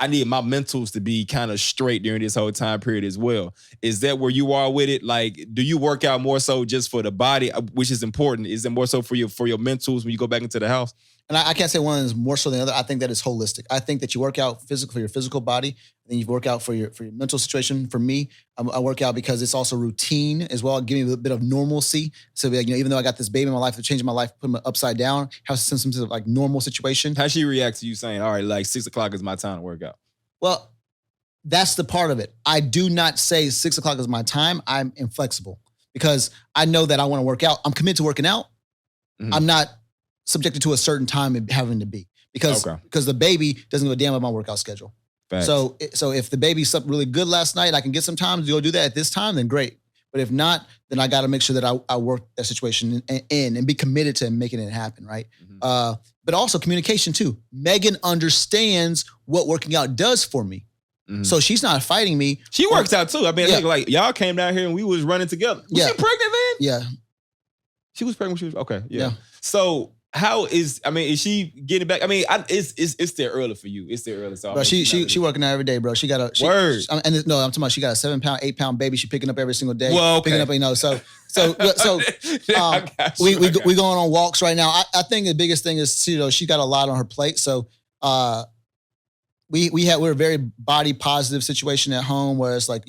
I need my mentals to be kind of straight during this whole time period as well. Is that where you are with it? Like, do you work out more so just for the body, which is important? Is it more so for your mentals when you go back into the house? And I can't say one is more so than the other. I think that it's holistic. I think that you work out for your physical body, then you work out for your mental situation. For me, I work out because it's also routine as well, giving me a bit of normalcy. So even though I got this baby in my life, they're changing my life, putting me upside down, have a sense of like normal situation. How she react to you saying, all right, like 6 o'clock is my time to work out? Well, that's the part of it. I do not say 6 o'clock is my time. I'm inflexible because I know that I want to work out. I'm committed to working out. I'm not subjected to a certain time and having to be because the baby doesn't give a damn about my workout schedule. Facts. So if the baby slept really good last night, I can get some time to go do that at this time, then great. But if not, then I got to make sure that I work that situation in and be committed to making it happen, right? But also communication too. Megan understands what working out does for me. So she's not fighting me. She works out too. I mean, like y'all came down here and we was running together. Was she pregnant then? Yeah. She was pregnant when she was, okay, yeah. So is she getting back? I mean, it's still early for you. It's still early. So bro, she working out every day, bro. She got a word. I'm talking about she got a 7-pound, 8-pound baby. She picking up every single day. Well, okay. Picking up, we going on walks right now. I think the biggest thing is she got a lot on her plate. So we're a very body positive situation at home where it's like,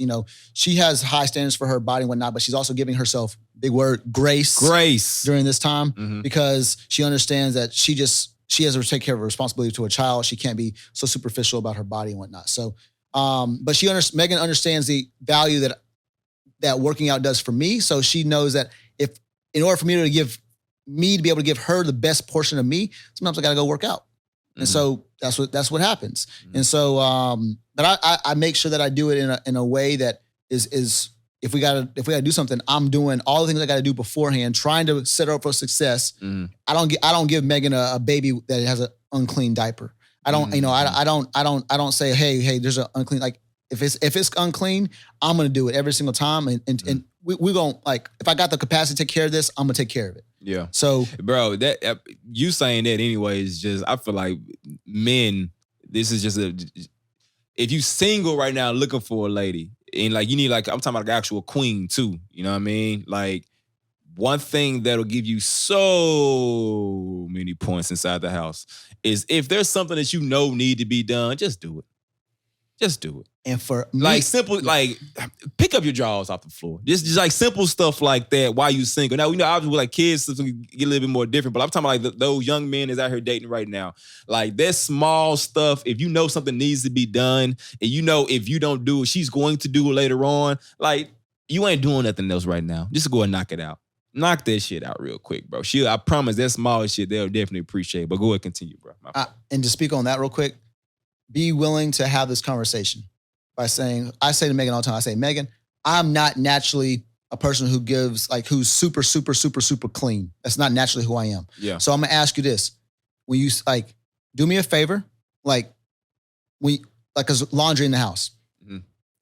she has high standards for her body and whatnot, but she's also giving herself, big word, grace during this time because she understands that she has to take care of her responsibility to a child. She can't be so superficial about her body and whatnot. So, but Megan understands the value that working out does for me. So she knows that in order for me to be able to give her the best portion of me, sometimes I got to go work out. And so that's what happens. And so, but I make sure that I do it in a way that is if we gotta do something, I'm doing all the things I gotta do beforehand, trying to set her up for success. I don't give Megan a baby that has an unclean diaper. I don't, I don't say, hey, there's an unclean, like if it's unclean, I'm gonna do it every single time. And we're going to, like, if I got the capacity to take care of this, I'm going to take care of it. Yeah. So, bro, that you saying that anyway is just, I feel like men, this is just if you single right now looking for a lady, and like you need, like, I'm talking about like actual queen too, you know what I mean? Like, one thing that'll give you so many points inside the house is if there's something that you know need to be done, just do it. Just do it. And for me, like simple, like pick up your drawers off the floor. Just like simple stuff like that while you single. Now, obviously with like kids, it's gonna get a little bit more different, but I'm talking about like those young men that's out here dating right now. Like that small stuff, if you know something needs to be done, and you know if you don't do it, she's going to do it later on, like you ain't doing nothing else right now. Just go and knock it out. Knock that shit out real quick, bro. I promise that small shit, they'll definitely appreciate. But go ahead, continue, bro. And to speak on that real quick, be willing to have this conversation by saying, I say to Megan all the time, I say, Megan, I'm not naturally a person who gives, like, who's super, super, super, super clean. That's not naturally who I am. Yeah. So I'm going to ask you this. When you, like, do me a favor, like, cause laundry in the house. Mm-hmm.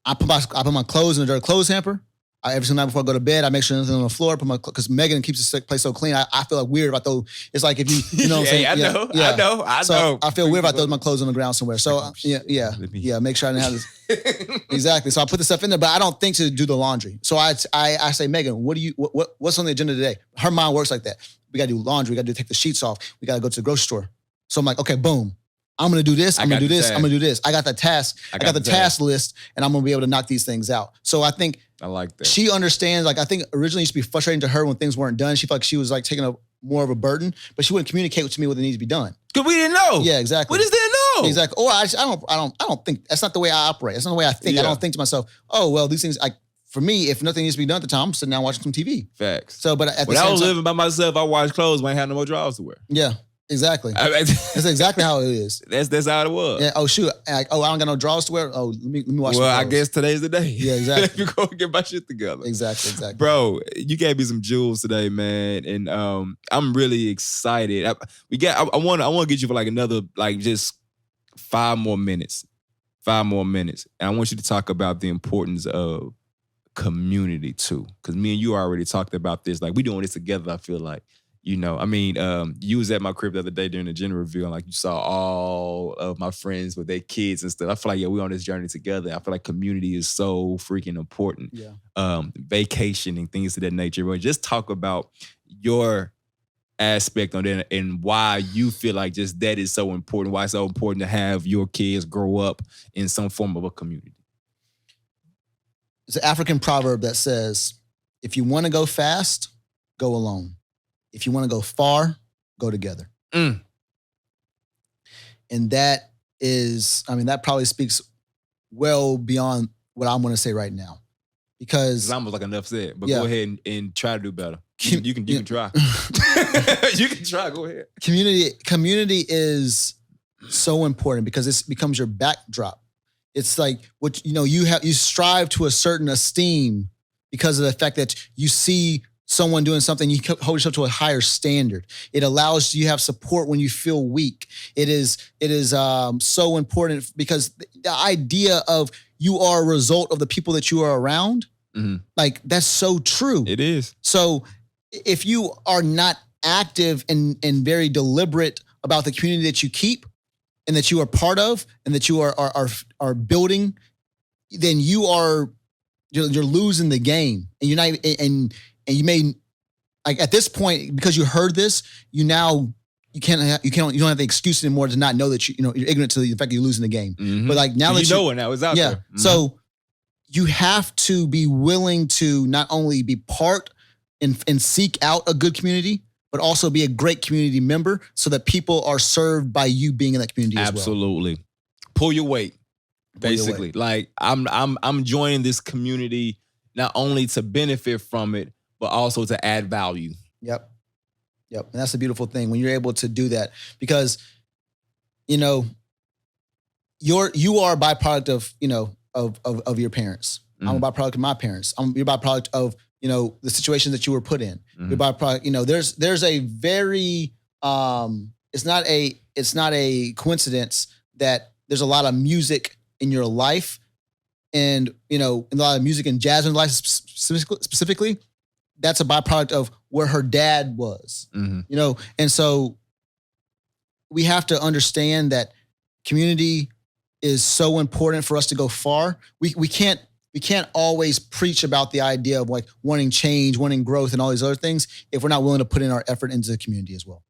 I put my clothes in the dirty clothes hamper. Every single night before I go to bed, I make sure nothing on the floor. Because Megan keeps the place so clean, I feel like weird about those. It's like if you know what I'm saying? I know. So I feel weird about those my clothes on the ground somewhere. So make sure I didn't have this. Exactly. So I put the stuff in there, but I don't think to do the laundry. So I say, Megan, what's on the agenda today? Her mind works like that. We gotta do laundry. We gotta take the sheets off. We gotta go to the grocery store. So I'm like, okay, boom. I'm going to do this. I'm going to do this. I'm going to do this. I got the task. I got the task list, and I'm going to be able to knock these things out. So I think I like that. She understands. Like, I think originally it used to be frustrating to her when things weren't done. She felt like she was like taking a more of a burden, but she wouldn't communicate to me what needs to be done. Because we didn't know. Yeah, exactly. We just didn't know. Exactly. Or I don't think that's not the way I operate. That's not the way I think. Yeah. I don't think to myself, oh well, these things. For me, if nothing needs to be done at the time, I'm sitting down watching some TV. Facts. So, but at the when same I was time, living by myself, I washed clothes when I had no more drawers to wear. Yeah. Exactly. That's exactly how it is. That's how it was. Yeah. Oh shoot. I don't got no drawers to wear. Oh, let me watch. Well, I guess today's the day. Yeah, exactly. You go get my shit together. Exactly. Bro, you gave me some jewels today, man, and I'm really excited. I want to get you for like another just 5 more minutes. 5 more minutes, and I want you to talk about the importance of community too, because me and you already talked about this. Like we doing this together. I feel like. You know, I mean, you was at my crib the other day during the gender reveal, and like you saw all of my friends with their kids and stuff. I feel like, we're on this journey together. I feel like community is so freaking important. Yeah. Vacationing, things of that nature. But just talk about your aspect on that and why you feel like just that is so important. Why it's so important to have your kids grow up in some form of a community. It's an African proverb that says, if you want to go fast, go alone. If you want to go far, go together. And that is, that probably speaks well beyond what I'm going to say right now. Because it's almost like enough said, but go ahead and try to do better. You can try. You can try, go ahead. Community is so important because it becomes your backdrop. It's like what you strive to a certain esteem because of the fact that you see someone doing something, you hold yourself to a higher standard. It allows you to have support when you feel weak. It is so important because the idea of you are a result of the people that you are around, like that's so true. It is. So if you are not active and very deliberate about the community that you keep and that you are part of and that you are building, then you're losing the game, and you're not and you may, like at this point, because you heard this, you don't have the excuse anymore to not know that you're ignorant to the fact that you're losing the game. Mm-hmm. But like now that you know it now, it's out there. Mm-hmm. So you have to be willing to not only be part and seek out a good community, but also be a great community member so that people are served by you being in that community as well. Absolutely. Pull your weight, basically. Like I'm joining this community not only to benefit from it, but also to add value. Yep. And that's the beautiful thing when you're able to do that, because, you are a byproduct of your parents. I'm a byproduct of my parents. You're a byproduct of, the situations that you were put in. You're a byproduct, there's a very, it's not a coincidence that there's a lot of music in your life. And, a lot of music and jazz in life specifically, that's a byproduct of where her dad was, you know? And so we have to understand that community is so important for us to go far. We can't always preach about the idea of like wanting change, wanting growth and all these other things if we're not willing to put in our effort into the community as well.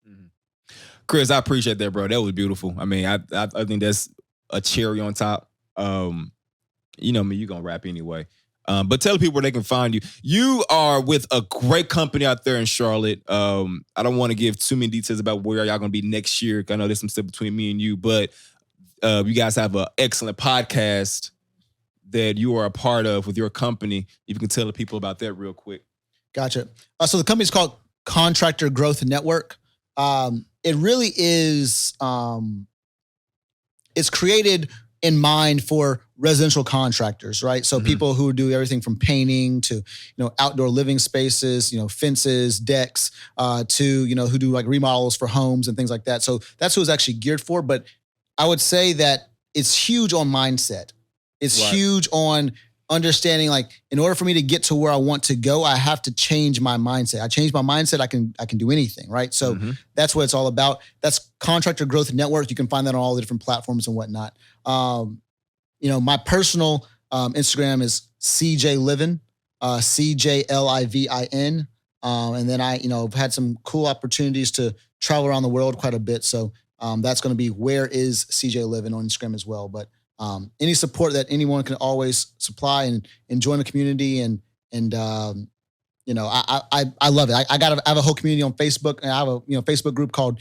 Chris, I appreciate that, bro. That was beautiful. I mean, I think that's a cherry on top. You know me, you're going to rap anyway. But tell people where they can find you. You are with a great company out there in Charlotte. I don't want to give too many details about where y'all going to be next year. I know there's some stuff between me and you, but you guys have an excellent podcast that you are a part of with your company. If you can tell the people about that real quick. Gotcha. So the company's called Contractor Growth Network. It really is, it's created in mind for residential contractors, right? So people who do everything from painting to, outdoor living spaces, fences, decks, to, who do like remodels for homes and things like that. So that's who it's actually geared for. But I would say that it's huge on mindset. It's huge on understanding, like, in order for me to get to where I want to go, I have to change my mindset. I change my mindset, I can do anything, right? So that's what it's all about. That's Contractor Growth Network. You can find that on all the different platforms and whatnot. My personal Instagram is CJ Livin, CJLIVIN. And then I've had some cool opportunities to travel around the world quite a bit. So that's going to be Where Is CJ Livin on Instagram as well. But any support that anyone can always supply and join the community and I love it. I have a whole community on Facebook, and I have a Facebook group called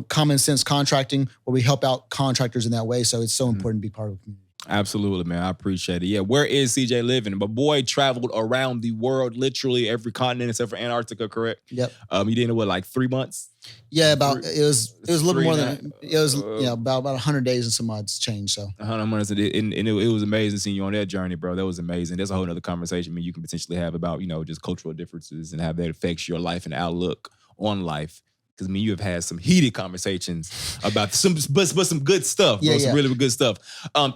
Common Sense Contracting, where we help out contractors in that way. So it's so important to be part of the community. Absolutely, man. I appreciate it. Yeah, Where Is CJ Livin? My boy traveled around the world, literally every continent except for Antarctica, correct? Yep. You did it, like 3 months? Yeah, it was a little more than it was. About 100 days and some odds change. So 100 months, and it was amazing seeing you on that journey, bro. That was amazing. There's a whole other conversation. I mean, you can potentially have about just cultural differences and how that affects your life and outlook on life. Because you have had some heated conversations about some good stuff, bro. Some really good stuff.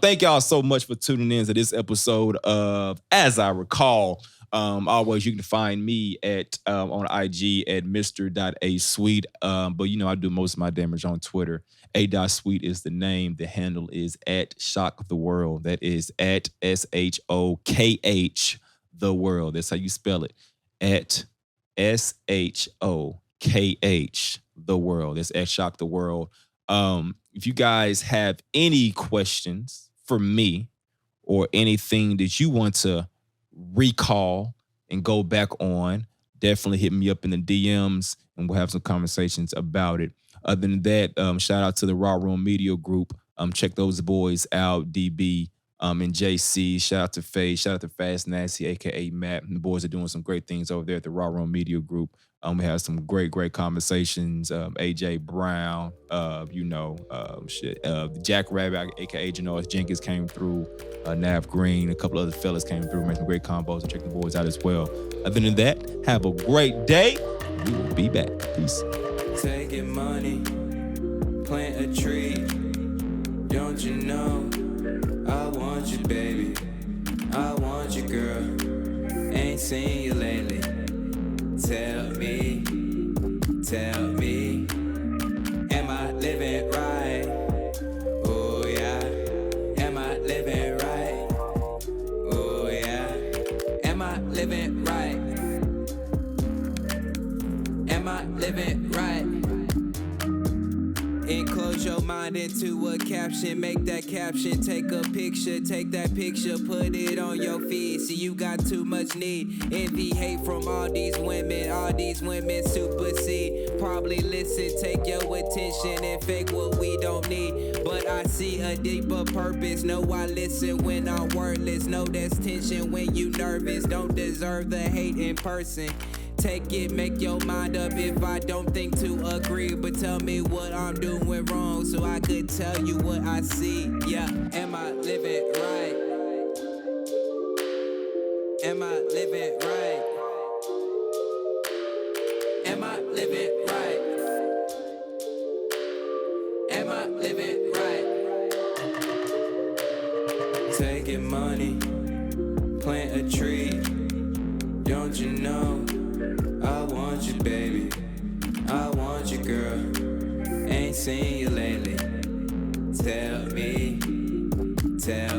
Thank y'all so much for tuning in to this episode of As I Recall. Always you can find me at on IG at Mr.A.Sweet. But I do most of my damage on Twitter. A.Sweet is the name. The handle is at Shock the World. That is at SHOKH the world. That's how you spell it. At SHOKH the world. That's at Shock the World. If you guys have any questions for me or anything that you want to recall and go back on, definitely hit me up in the DMs and we'll have some conversations about it. Other than that, shout out to the Raw Room Media Group. Check those boys out, DB and JC. Shout out to Faye. Shout out to Fast Nasty, aka Matt. The boys are doing some great things over there at the Raw Room Media Group. We had some great conversations. AJ Brown, Jack Rabbit, aka Janoris Jenkins came through. Nav Green, a couple other fellas came through, made some great combos, and check the boys out as well. Other than that, have a great day. We will be back. Peace. Taking money, plant a tree. Don't you know? I want you, baby. I want you, girl. Ain't seen you lately. Tell me, am I living right? Oh yeah, am I living right? Oh yeah, am I living right? Am I living right? Enclose your mind into a caption, make that caption, take a picture, take that picture, put it on your feed. See, you got too much need, envy, hate from all these women supersede. Probably listen, take your attention and fake what we don't need. But I see a deeper purpose, know I listen when I'm wordless, know there's tension when you nervous, don't deserve the hate in person. Take it, make your mind up if I don't think to agree. But tell me what I'm doing wrong so I could tell you what I see. Yeah, am I living right? Am I living right? Am I living right? Am I living right? Taking money, plant a tree. don't you know? I want you, baby. I want you, girl. Ain't seen you lately. Tell me, tell